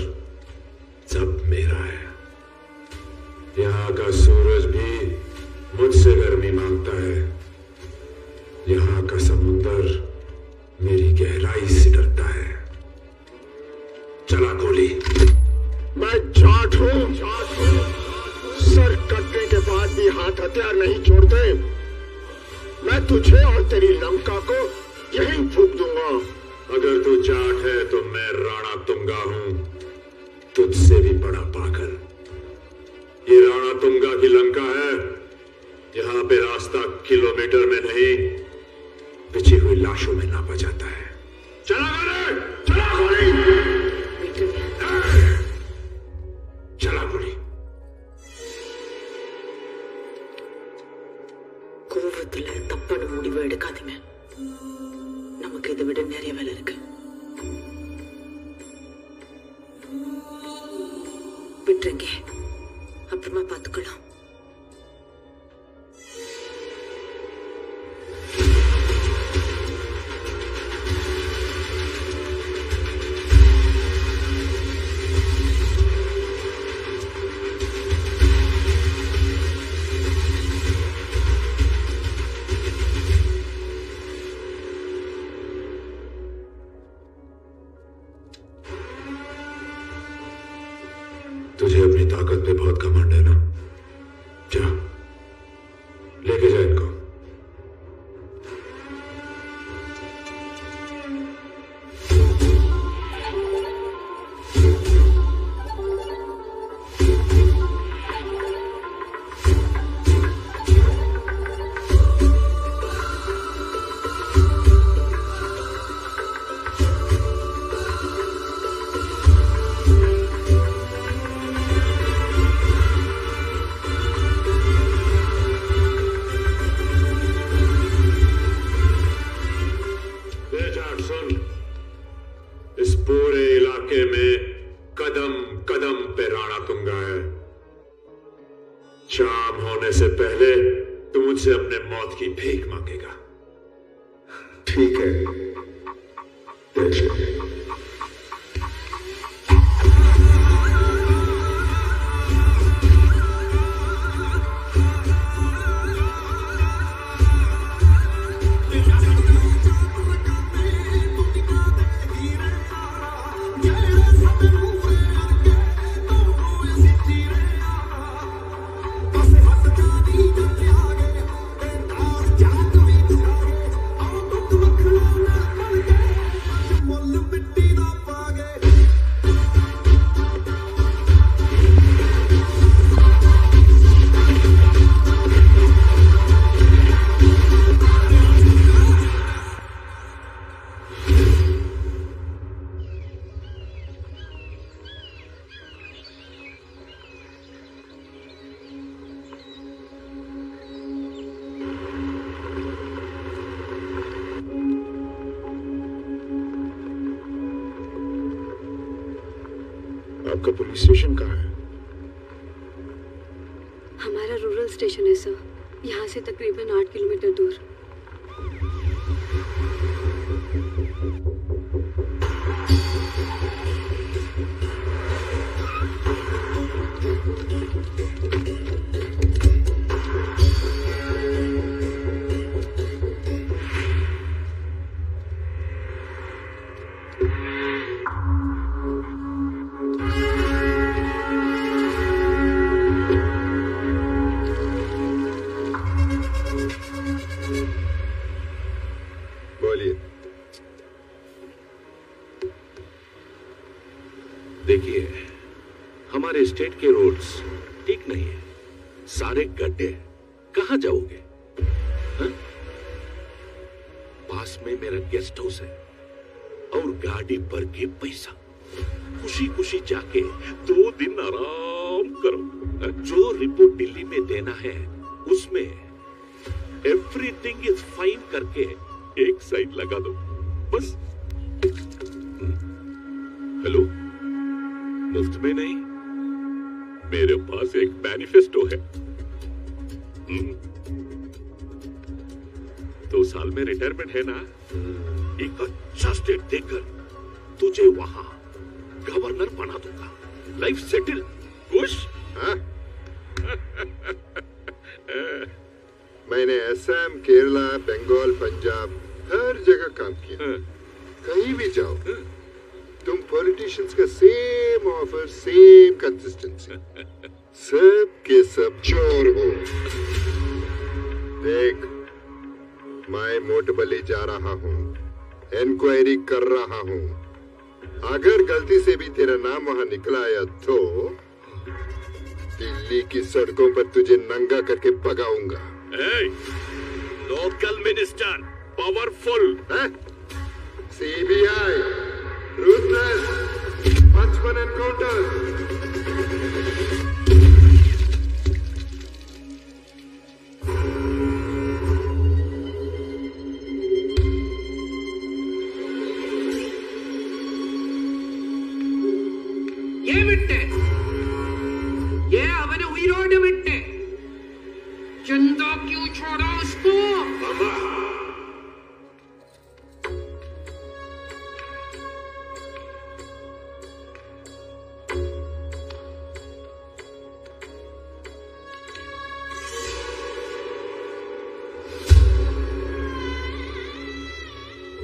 सब मेरा है। यहाँ का सूरज भी मुझसे गर्मी मांगता है। यहाँ का समुंदर मेरी गहराई से डरता है। चला गोली। मैं जाट हूं। सर कटने के बाद भी हाथ हथियार नहीं छोड़ते। मैं तुझे और तेरी लंका को यहीं फूंक दूंगा। अगर तू जाट है तो मैं राणा तुंगा हूं, तुझसे भी बड़ा पागल। ये राणा तुंगा की लंका है। यहाँ पे रास्ता किलोमीटर में नहीं, बिछी हुई लाशों में नापा जाता है। चला गोली, चला गोली, चला गोली। கோவத்துல தப்பான முடிவு எடுக்காதீங்க. நமக்கு இதை விட நிறைய வேலை இருக்கு. விட்டுருங்க, அப்புறமா பார்த்துக்கலாம். तुझे अपनी ताकत पे बहुत घमंड है ना? शाम होने से पहले तू मुझसे अपने मौत की भीख मांगेगा। ठीक है, देख लेंगे। आपका पुलिस स्टेशन कहाँ है? हमारा रूरल स्टेशन है सर, यहाँ से तकरीबन 8 किलोमीटर दूर। देखिए, हमारे स्टेट के रोड्स ठीक नहीं है, सारे गड्ढे। कहाँ जाओगे? हाँ? पास में मेरा गेस्ट हाउस है और गाड़ी पर के पैसा। खुशी खुशी जाके 2 दिन आराम करो। जो रिपोर्ट दिल्ली में देना है उसमें एवरीथिंग इज फाइन करके एक साइड लगा दो बस। हेलो, मुफ्त में नहीं, मेरे पास एक मैनिफेस्टो है। 2 साल में रिटायरमेंट है ना, एक अच्छा स्टेट देकर तुझे वहां गवर्नर बना दूंगा। Life settle. खुश? हाँ? मैंने असम, केरला, बंगाल, पंजाब हर जगह काम किया। कहीं भी जाओ तुम पॉलिटिशियंस का सेम ऑफर, सेम कंसिस्टेंसी। सब के सब चोर हो। देख, मैं मोटबली जा रहा हूँ, इंक्वायरी कर रहा हूँ। अगर गलती से भी तेरा नाम वहां निकला आया तो दिल्ली की सड़कों पर तुझे नंगा करके भगाऊंगा। Local minister, powerful. CBI, ruthless, Huntsman encounter. ये विट्टे, ये അവനെ ഉയിരോട് വിട്ടെ. चंदा क्यों छोड़ा उसको?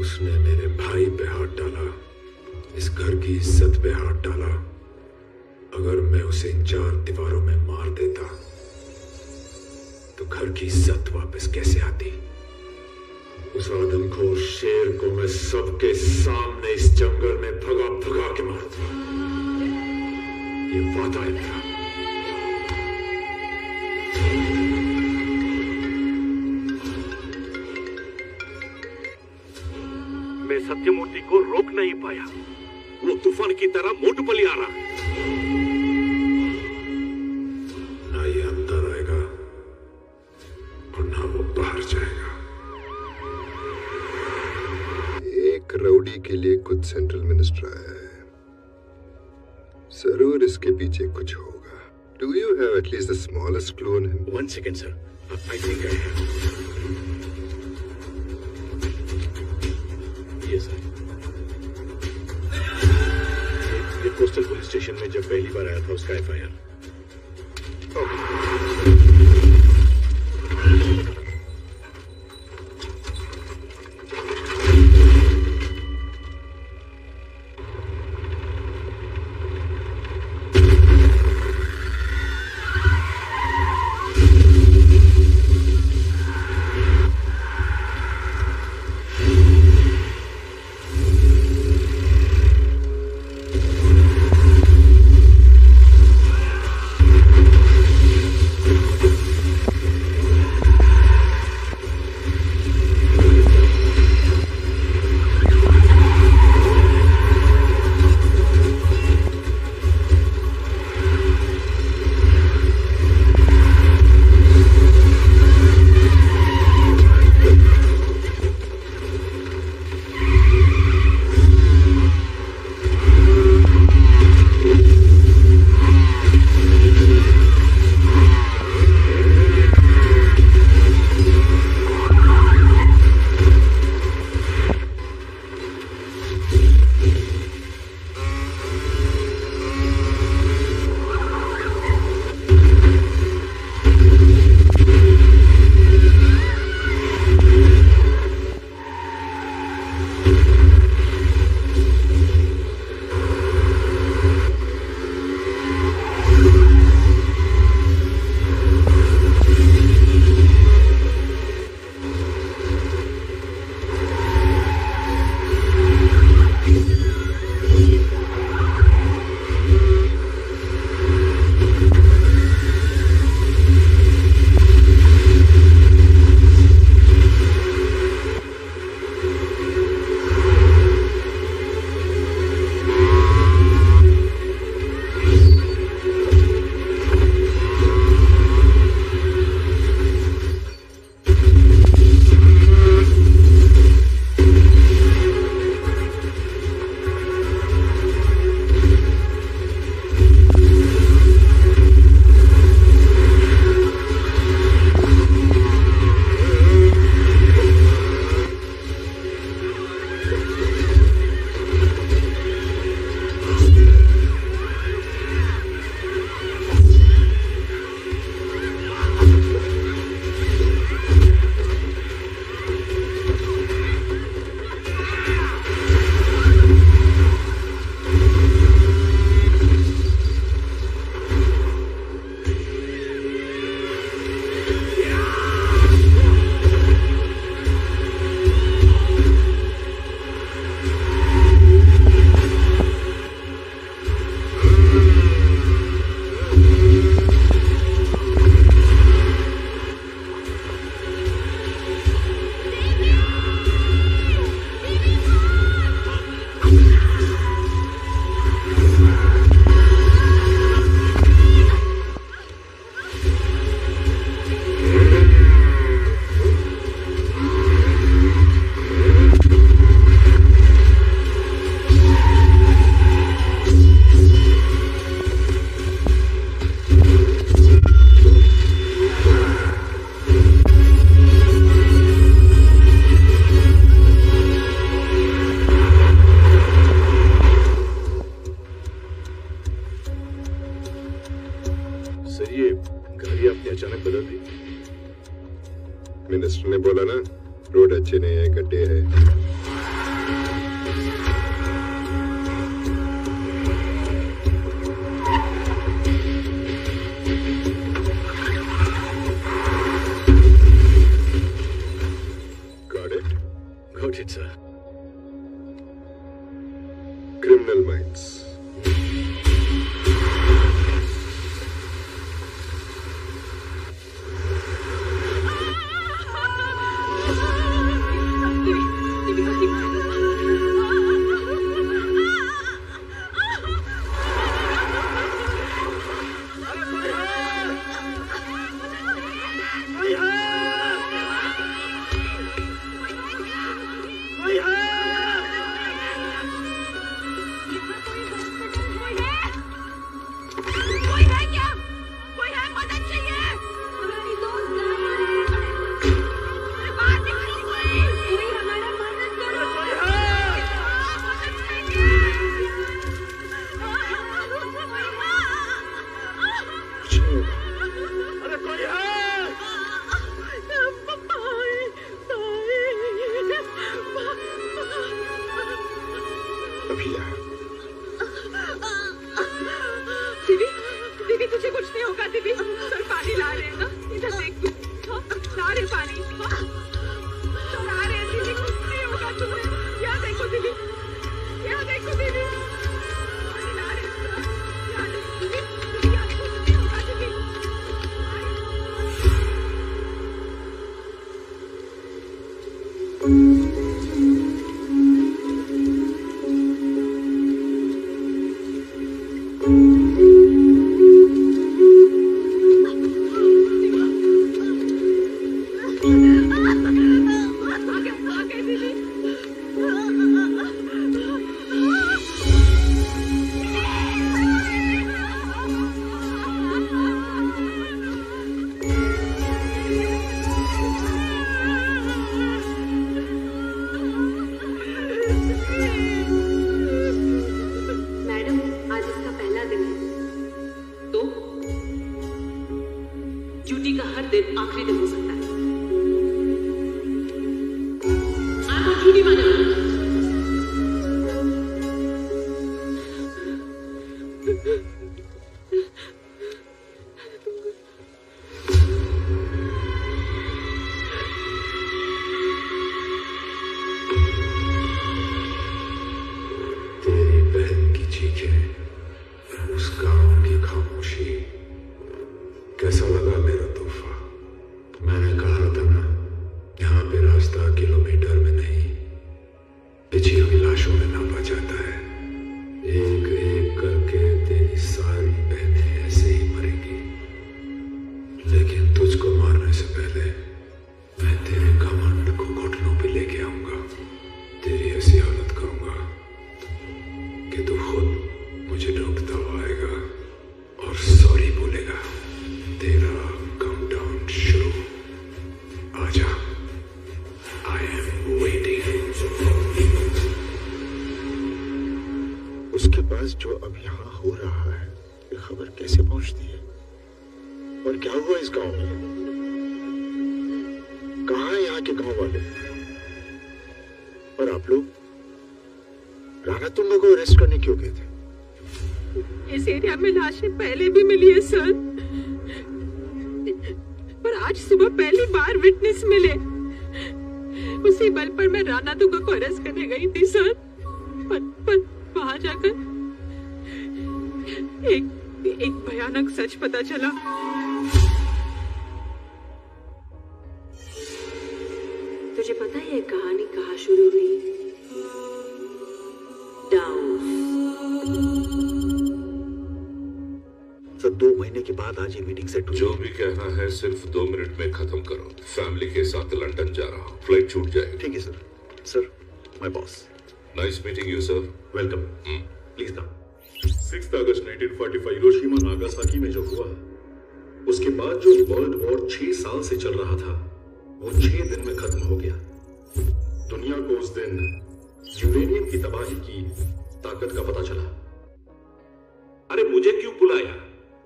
उसने मेरे भाई पे हाथ डाला, इस घर की इज्जत पे हाथ डाला। अगर मैं उसे इन 4 दीवारों में मार देता तो घर की इज्जत वापस कैसे आती? उस आदमखोर शेर को मैं सबके सामने इस जंगल में भगा भगा के मार दूंगा। ये वादा है मेरा। मैं सत्यमूर्ति को रोक नहीं पाया, वो तूफान की तरह मोटुपली आ रहा है। ना ये अंदर आएगा और ना वो बाहर जाएगा। एक राउडी के लिए खुद सेंट्रल मिनिस्टर आया है, जरूर इसके पीछे कुछ होगा। Do you have at least the smallest clue on him? 1 second, sir. I think I have. Yes, sir. ये कोस्टल पुलिस स्टेशन में जब पहली बार आया था उसका FIR. मिनिस्टर ने बोला ना, रोड अच्छे नहीं है, गड्ढे है। Got it, sir. Criminal minds. Madam, आज इसका पहला दिन है। तो ड्यूटी का हर दिन आखिरी दिन हो सकता है। I'm on duty, madam. तेरी बहन की चीखें, उस गांव की खामोशी, कैसा लगा मेरा तोहफा? मैंने कहा था ना, यहाँ पे रास्ता किलोमीटर में नहीं, बिछी हुई लाशों में नापा जाता है। एक एक करके तेरी सारी बहनें ऐसे ही मरेंगी, लेकिन तुझको मारने से पहले मैं तेरे घमंड को घुटनों पे लेके आऊंगा। तेरी ऐसी हालत करूंगा कि तू खुद मुझे ढूंढता हुआ आएगा और सॉरी बोलेगा। तेरा काउंटडाउन शुरू। आजा, आई एम वेटिंग। उसके पास जो अब यहाँ हो रहा है, ये खबर कैसे पहुंचती है? और क्या हुआ इस गांव में? कहाँ है यहाँ के गांव वाले? और आप लोग राणा तुंगा को अरेस्ट करने क्यों गए थे? इस एरिया में लाशें पहले भी मिली है सर, पर आज सुबह पहली बार विटनेस मिले। उसी बल पर मैं राणा दुर्गा को अरेस्ट करने गई थी सर, पर वहां जाकर एक भयानक सच पता चला। तुझे पता है ये कहानी कहाँ शुरू हुई? डाउस। सर 2 महीने के बाद आज ये मीटिंग सेट हुई। जो भी कहना है सिर्फ 2 मिनट में खत्म करो। फैमिली के साथ लंदन जा रहा हूँ, फ्लाइट छूट जाएगी। ठीक है sir. Sir, my boss. Nice meeting you sir. Welcome. Please come. 6 August 1945 Hiroshima Nagasaki में जो हुआ, उसके बाद जो वर्ल्ड वॉर 6 साल से चल रहा था, वो 6 दिन में खत्म हो गया। दुनिया को उस दिन यूरेनियम की तबाही की ताकत का पता चला। अरे मुझे क्यों बुलाया?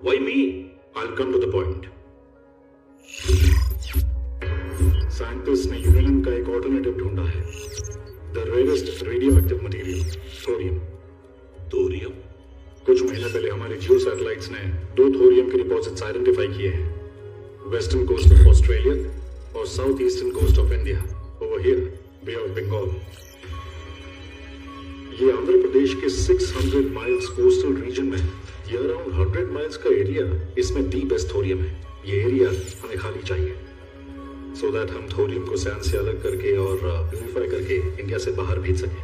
Why me? I'll come to the point. Scientist ने यूरेनियम का एक ऑल्टरनेटिव ढूंढा है। The rarest radioactive material, thorium. Thorium? कुछ महीने पहले हमारे जियो सैटेलाइट्स ने 2 थोरियम के डिपॉजिट्स आइडेंटिफाई किए हैं। वेस्टर्न कोस्ट ऑफ ऑस्ट्रेलिया और south eastern coast of India, over here, bay of Bengal. ये आंध्र प्रदेश के 600 माइल्स कोस्टल रीजन में, ये अराउंड 100 माइल्स का एरिया, इसमें दी बेस्ट थोरियम है। ये एरिया हमें खाली चाहिए, सो दैट हम थोरियम को सैंड से अलग करके और प्यूरिफाई करके इंडिया से बाहर भेज सकें।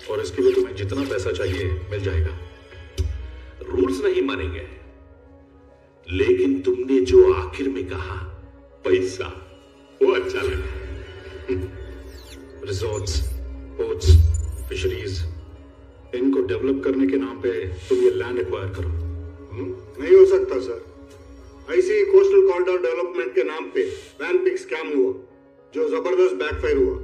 और इसके लिए तुम्हें जितना पैसा चाहिए मिल जाएगा। रूल्स नहीं मानेंगे, लेकिन तुमने जो आखिर में कहा, पैसा, वो अच्छा लगा। रिजॉर्ट्स, पोर्ट्स, फिशरीज, इनको डेवलप करने के नाम पे तुम ये लैंड एक्वायर करो। नहीं हो सकता सर। ऐसे ही कोस्टल कॉरिडोर डेवलपमेंट के नाम पे वैन पिक स्कैम हुआ, जो जबरदस्त बैकफायर हुआ।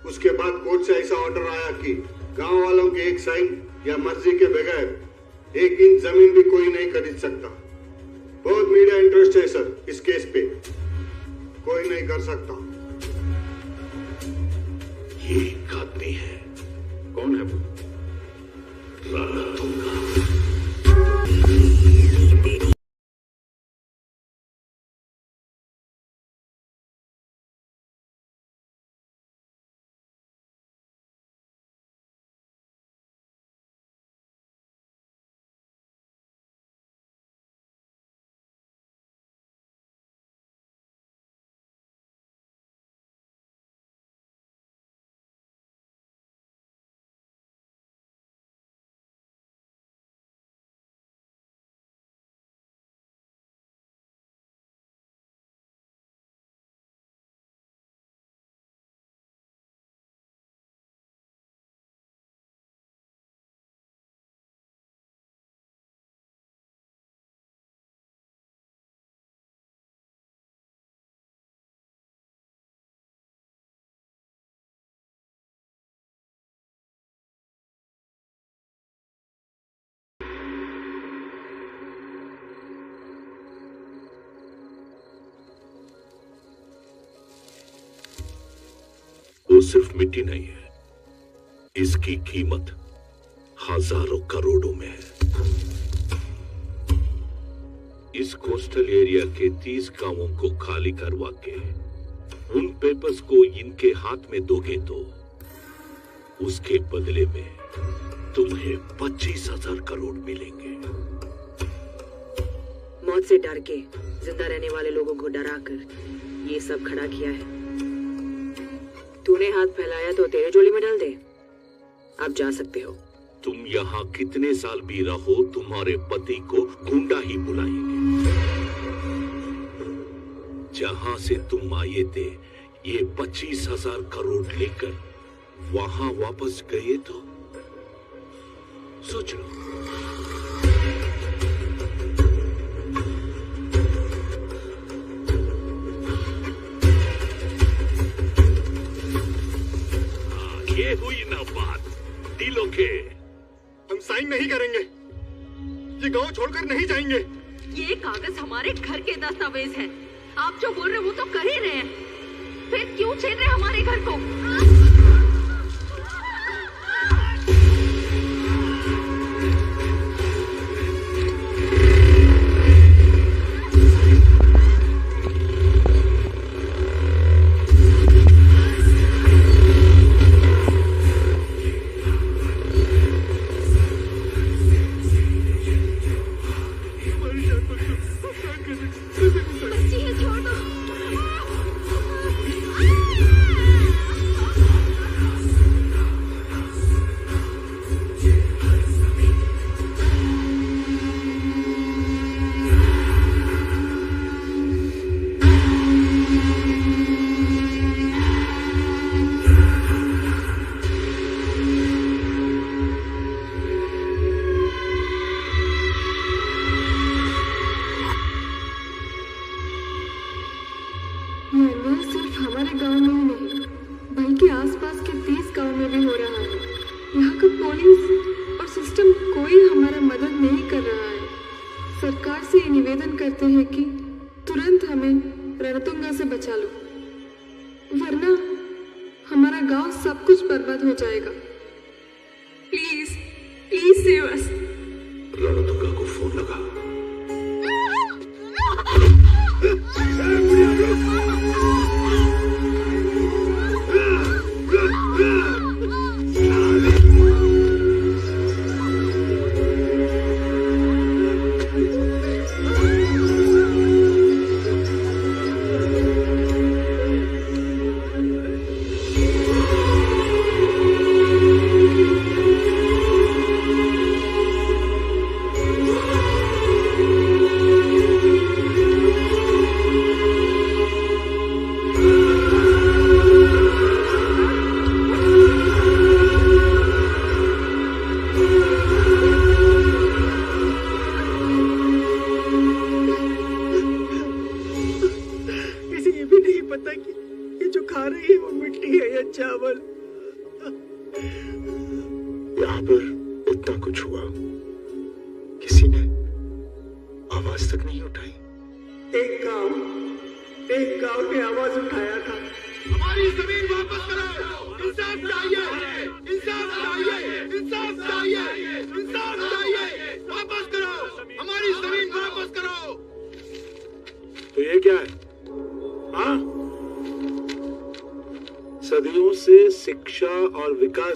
उसके बाद कोर्ट से ऐसा ऑर्डर आया कि गांव वालों के एक साइन या मर्जी के बगैर 1 इंच जमीन भी कोई नहीं खरीद सकता। बहुत मीडिया इंटरेस्ट है सर इस केस पे, कोई नहीं कर सकता। ये एक आदमी है। कौन है वो? राणा तुंगा। वो सिर्फ मिट्टी नहीं है, इसकी कीमत हजारों करोड़ों में है। इस कोस्टल एरिया के 30 गांवों को खाली करवा के उन पेपर्स को इनके हाथ में दोगे तो उसके बदले में तुम्हें 25,000 करोड़ मिलेंगे। मौत से डर के जिंदा रहने वाले लोगों को डराकर ये सब खड़ा किया है। तूने हाथ फैलाया तो तेरे झोली में डाल दे। आप जा सकते हो। तुम यहाँ कितने साल भी रहो, तुम्हारे पति को गुंडा ही बुलाएंगे। जहां से तुम आए थे, ये 25,000 करोड़ लेकर वहां वापस गए तो सोच लो। ये हुई ना बात दिलों के। हम साइन नहीं करेंगे, ये गांव छोड़कर नहीं जाएंगे। ये कागज हमारे घर के दस्तावेज हैं। आप जो बोल रहे हो वो तो कर ही रहे हैं, फिर क्यों छेड़ रहे हमारे घर को?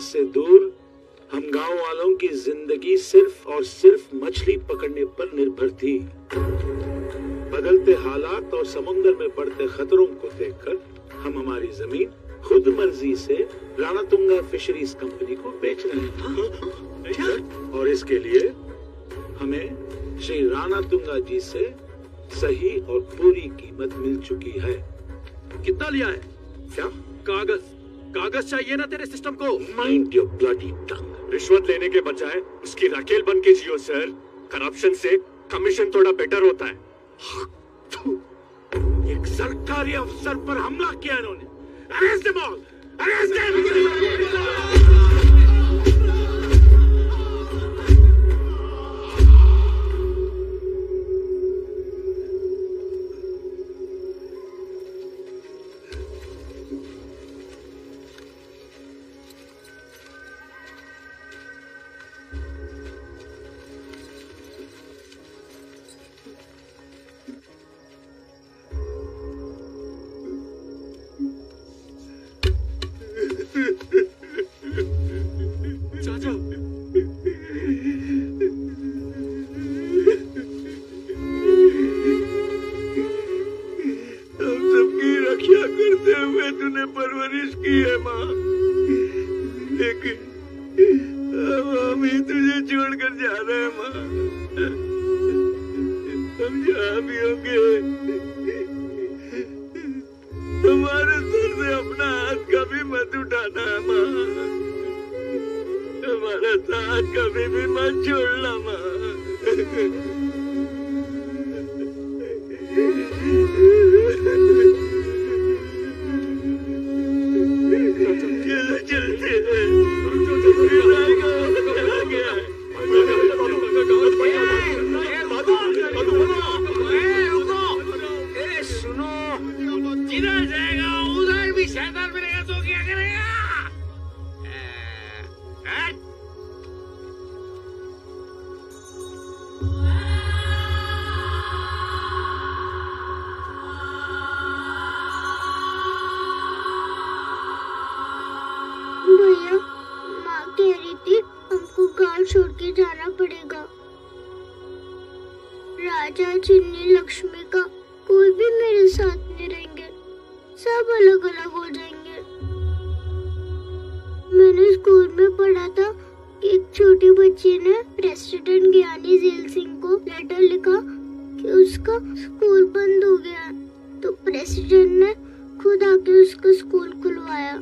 से दूर हम गांव वालों की जिंदगी सिर्फ और सिर्फ मछली पकड़ने पर निर्भर थी। बदलते हालात और समुद्र में बढ़ते खतरों को देखकर हम हमारी जमीन खुद मर्जी से राणातुंगा फिशरीज कंपनी को बेच रहे हैं। और इसके लिए हमें श्री राणातुंगा जी से सही और पूरी कीमत मिल चुकी है। कितना लिया है? क्या कागज चाहिए ना तेरे सिस्टम को? माइंड योर ब्लडी टंग। रिश्वत लेने के बजाय उसकी राकेल बन के जियो सर। करप्शन से कमीशन थोड़ा बेटर होता है। एक सरकारी अफसर पर हमला किया इन्होंने। Arrest them all! Arrest them! क्या करते हुए तूने परवरिश की है माँ, लेकिन अब हम ही तुझे छोड़कर जा रहे हैं माँ। हम जहाँ भी होंगे हमारे सर से अपना हाथ कभी मत उठाना माँ, हमारा साथ कभी भी मत छोड़ना माँ। चलते सुनो, जिधर जाएगा उधर भी शैतान मिलेगा तो क्या करेगा? भैया, माँ कह रही थी हमको गांव छोड़ के जाना पड़ेगा। राजा, चिन्नी, लक्ष्मी का कोई भी मेरे साथ नहीं रहेंगे, सब अलग अलग हो जाएंगे। मैंने स्कूल में पढ़ा था कि एक छोटी बच्ची ने प्रेसिडेंट ज्ञानी झील सिंह को लेटर लिखा कि उसका स्कूल बंद हो गया, तो प्रेसिडेंट ने खुद आके उसका स्कूल खुलवाया।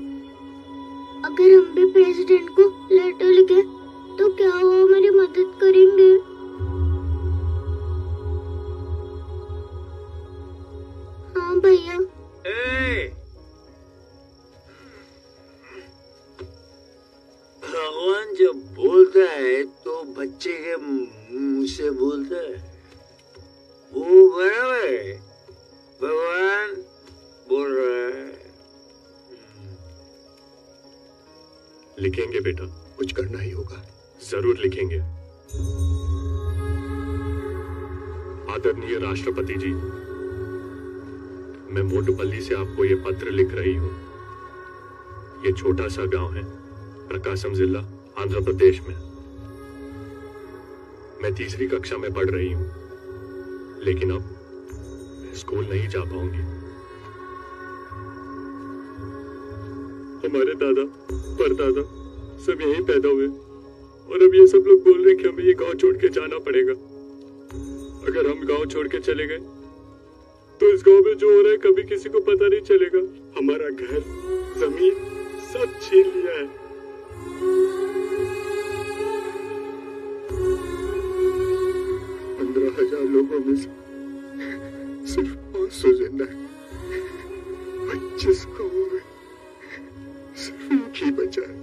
अगर हम भी प्रेसिडेंट को लेटर लिखे तो क्या वो हमारी मदद करेंगे? हाँ भैया। भगवान जब बोलता है तो बच्चे के मुंह से बोलता है, वो बराबर है। भगवान बोल रहा है। लिखेंगे बेटा, कुछ करना ही होगा। जरूर लिखेंगे। आदरणीय राष्ट्रपति जी, मैं मोटुपल्ली से आपको ये पत्र लिख रही हूँ। ये छोटा सा गांव है, प्रकाशम जिला, आंध्र प्रदेश में। मैं तीसरी कक्षा में पढ़ रही हूँ, लेकिन अब स्कूल नहीं जा पाऊंगी। हमारे दादा परदादा सब यहीं पैदा हुए और अब ये सब लोग बोल रहे हैं कि हमें ये गांव छोड़ के जाना पड़ेगा। अगर हम गांव छोड़ के चले गए तो इस गांव में जो हो रहा है कभी किसी को पता नहीं चलेगा। हमारा घर, जमीन सब छीन लिया है। 15,000 लोगों में से सिर्फ 500 जिंदा है। 25 गांवों में सिर्फ एक ही बचा है।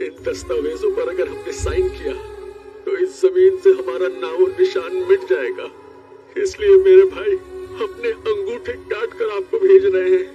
इन दस्तावेजों पर अगर हमने साइन किया तो इस जमीन से हमारा नामो निशान मिट जाएगा। इसलिए मेरे भाई अपने अंगूठे काट कर आपको भेज रहे हैं।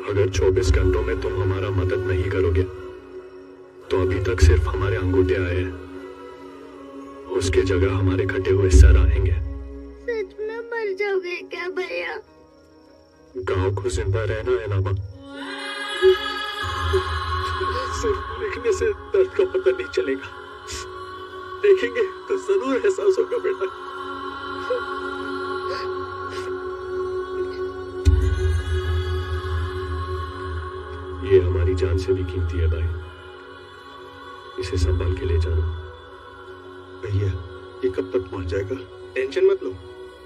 अगर 24 घंटों में तुम हमारा मदद नहीं करोगे तो अभी तक सिर्फ हमारे अंगूठे आए हैं, उसके जगह हमारे कटे हुए सर आएंगे। सच में मर जाओगे क्या भैया? गांव को जिंदा रहना है ना माँ। सिर्फ लिखने से दर्द का पता नहीं चलेगा, देखेंगे तो जरूर एहसास होगा बेटा। ये हमारी जान से भी कीमती है भाई, इसे संभाल के ले जाना। भैया, ये कब तक पहुंच जाएगा? टेंशन मत लो,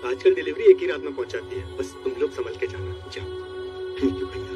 आजकल डिलीवरी एक ही रात में पहुंच जाती है। बस तुम लोग समझ के जाना। जाओ। ठीक है भैया।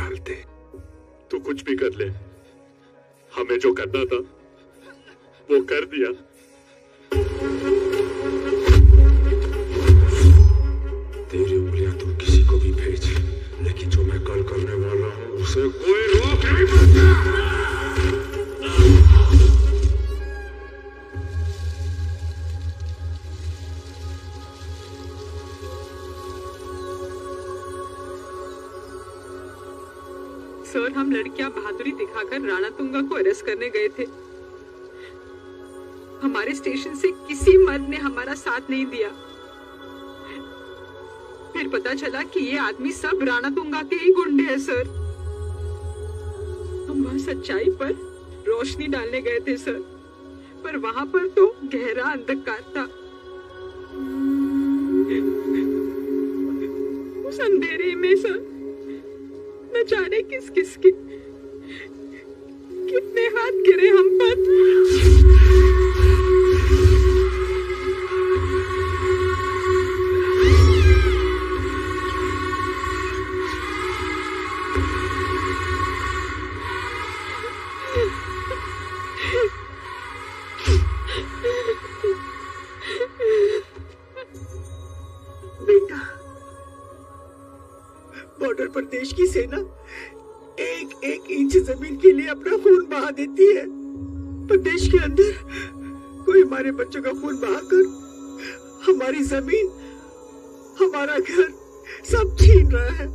डालते। तू कुछ भी कर ले, हमें जो करना था वो कर दिया। तेरी उंगलियां तुम किसी को भी भेज, लेकिन जो मैं कल करने वाला हूं उसे कोई रोक नहीं सकता। सर, हम लड़कियां बहादुरी दिखाकर राणा तुंगा को अरेस्ट करने गए थे। हमारे स्टेशन से किसी मर्द ने हमारा साथ नहीं दिया। फिर पता चला कि ये आदमी सब राणा तुंगा के ही गुंडे हैं सर। हम वहां सच्चाई पर रोशनी डालने गए थे सर, पर वहां पर तो गहरा अंधकार था। उस अंधेरे में सर न जाने किस किस के कितने हाथ गिरे हम पर। बेटा, बॉर्डर पर देश की सेना एक एक इंच जमीन के लिए अपना खून बहा देती है, पर देश के अंदर कोई हमारे बच्चों का खून बहाकर हमारी जमीन, हमारा घर सब छीन रहा है।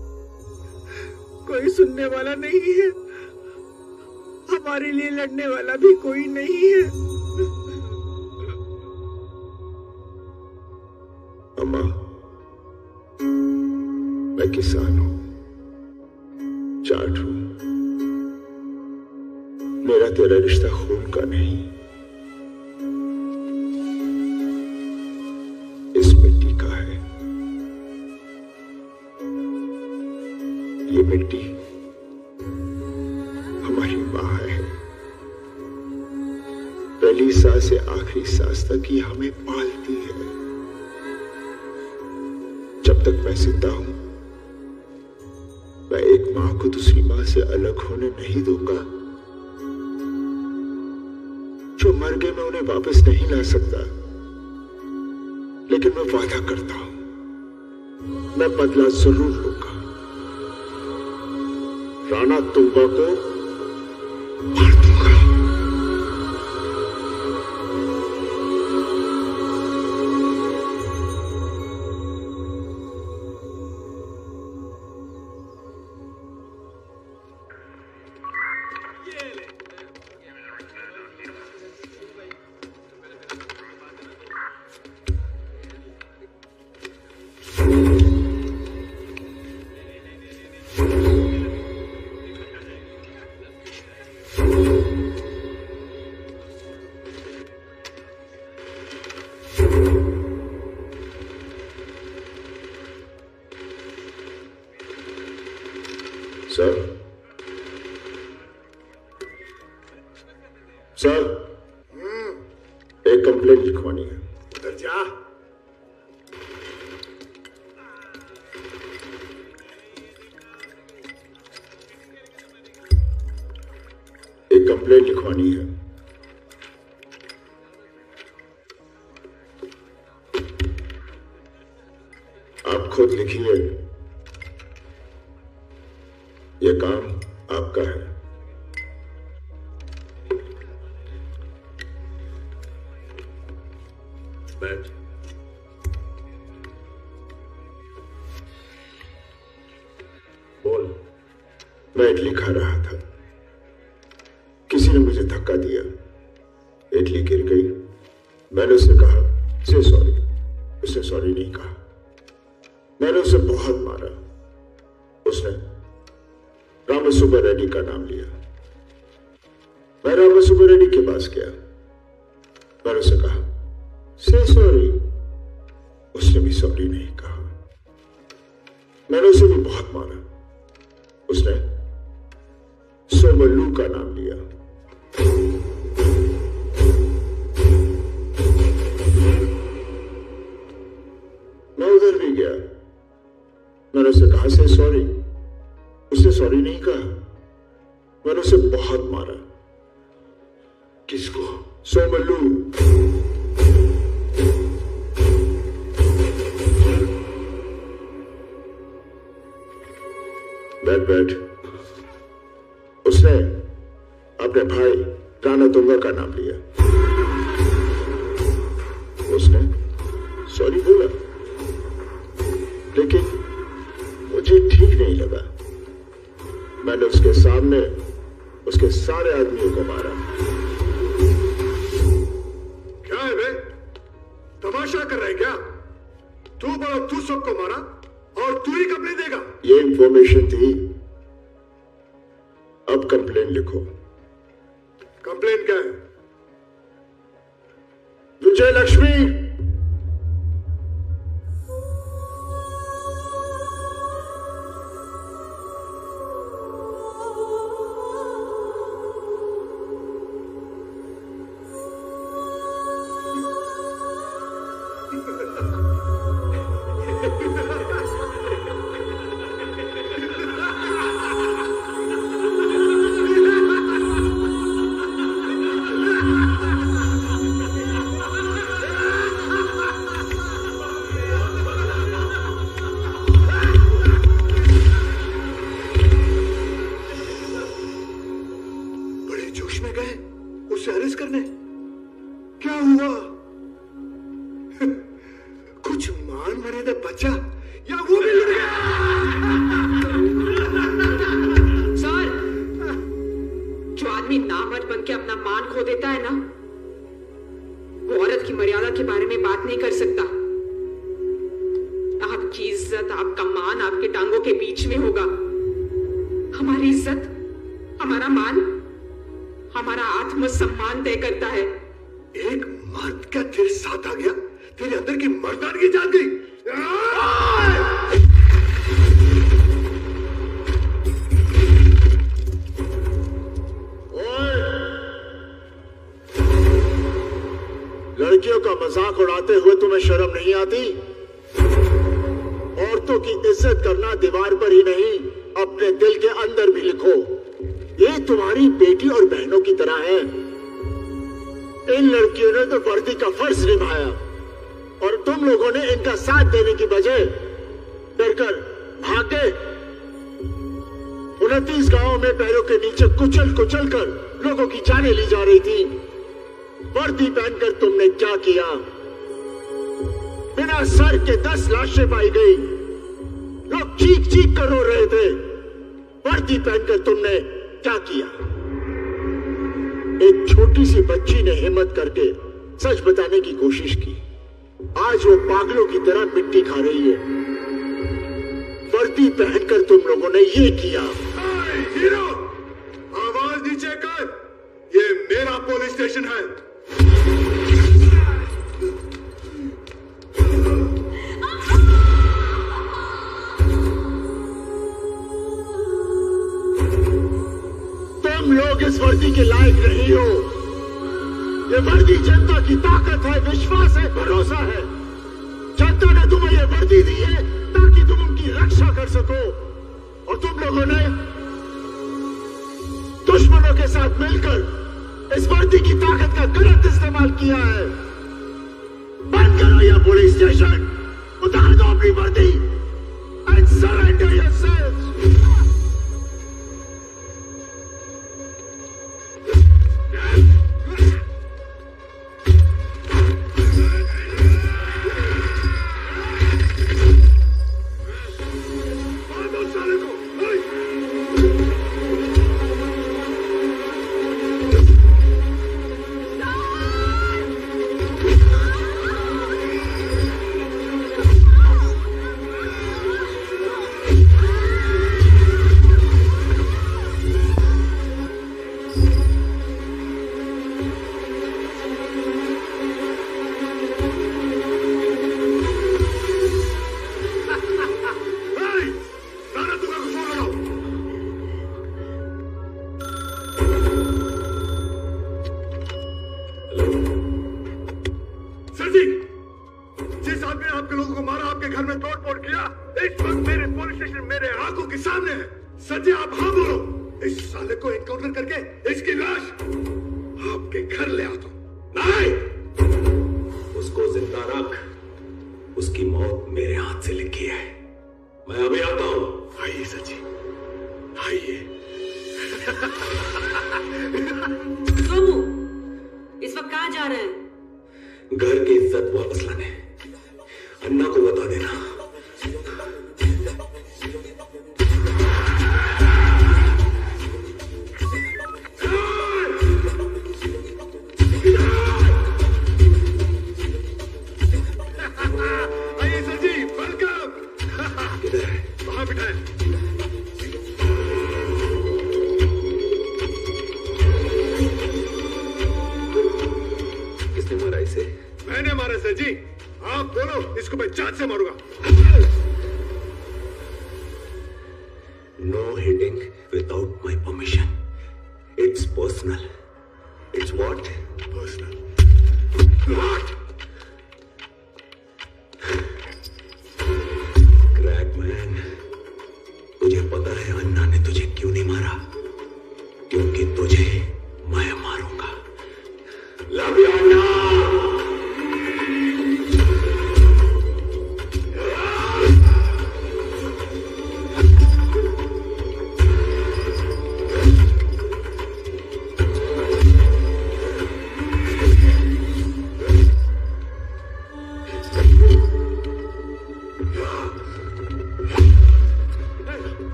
कोई सुनने वाला नहीं है, हमारे लिए लड़ने वाला भी कोई नहीं है। अम्मा, मैं किसान हूं, जाट हूं। मेरा तेरा रिश्ता खून का नहीं, इस मिट्टी का है। ये मिट्टी हमारी माँ है। पहली सांस से आखिरी सांस तक ये हमें पालती है। जब तक मैं जिंदा हूं, मैं एक मां को दूसरी मां से अलग होने नहीं दूंगा। जो मर गए मैं उन्हें वापस नहीं ला सकता, लेकिन मैं वादा करता हूं, मैं बदला जरूर लूंगा। राणा तुंगा को मार दूंगा। सर, एक कंप्लेंट लिखवानी है। उधर जा। एक कंप्लेंट लिखवानी है। आप खुद लिखिए। यह काम आपका है। बोल। मैं इडली खा रहा था, किसी ने मुझे धक्का दिया, इडली गिर गई। मैंने उससे कहा से सॉरी, उसने सॉरी नहीं कहा। मैंने उसे बहुत मारा, उसने रामसुब्बा रेड्डी का नाम लिया। मैं रामसुब्बा रेड्डी के पास गया, मैंने उसे कहा से सॉरी, उसने भी सॉरी नहीं कहा। मैंने उसे भी बहुत मारा, उसने सोमल्लू का नाम लिया। मैं उधर भी गया, मैंने उसे कहा से सॉरी, उसने सॉरी नहीं कहा, मैंने उसे बहुत मारा। किसको? सोमल्लू। बैठ। उसने अपने भाई राणा तुंगा का नाम लिया। उसने सॉरी बोला, लेकिन मुझे ठीक नहीं लगा। मैंने उसके सामने उसके सारे आदमियों को मारा। क्या है बे? तमाशा कर रहे हैं क्या? तू बोला तू सबको मारा और तू ही कंप्लेन देगा? ये इंफॉर्मेशन थी, अब कंप्लेन लिखो। कंप्लेन क्या है? विजय लक्ष्मी, लड़कियों का मजाक उड़ाते हुए तुम्हें शर्म नहीं आती? औरतों की इज्जत करना दीवार पर ही नहीं, अपने दिल के अंदर भी लिखो। ये तुम्हारी बेटी और बहनों की तरह है। इन लड़कियों ने तो वर्दी का फर्ज निभाया और तुम लोगों ने इनका साथ देने की बजाय डरकर भाग गए। 29 गांवों में पैरों के नीचे कुचल कर लोगों की जानें ली जा रही थी। वर्दी पहनकर तुमने क्या किया? बिना सर के 10 लाशें पाई गई। लोग चीख कर रो रहे थे। वर्दी पहनकर तुमने क्या किया? एक छोटी सी बच्ची ने हिम्मत करके सच बताने की कोशिश की। आज वो पागलों की तरह मिट्टी खा रही है। वर्दी पहनकर तुम लोगों ने ये किया। हीरो, आवाज नीचे कर। ये मेरा पुलिस स्टेशन है। तुम लोग इस वर्दी के लायक नहीं हो। ये वर्दी जनता की ताकत है, विश्वास है, भरोसा है। जनता ने तुम्हें ये वर्दी दी है ताकि तुम उनकी रक्षा कर सको, और तुम लोगों ने दुश्मनों के साथ मिलकर इस वर्दी की ताकत का गलत इस्तेमाल किया है। बंद करो यह पुलिस स्टेशन, उतार दो अपनी वर्दी and surrender yourselves. घर में तोड़फोड़ किया, इस वक्त मेरे पुलिस स्टेशन मेरे आंखों के सामने है। सच्चे आप हाँ बोलो। इस साले को एनकाउंटर करके इसकी लाश आपके घर ले आता हूं। नहीं, उसको जिंदा रख। उसकी मौत मेरे हाथ से लिखी है। मैं अभी आता हूं। आइए सर जी, आइए। सोमू, इस वक्त कहाँ जा रहे हैं? घर की इज्जत वापस लाने। अन्ना को बता देना। आइए सर जी, वेलकम। वहां बिठाए। किसने मारा इसे? मैंने मारा सर जी। आप बोलो, इसको मैं जान से मारूंगा।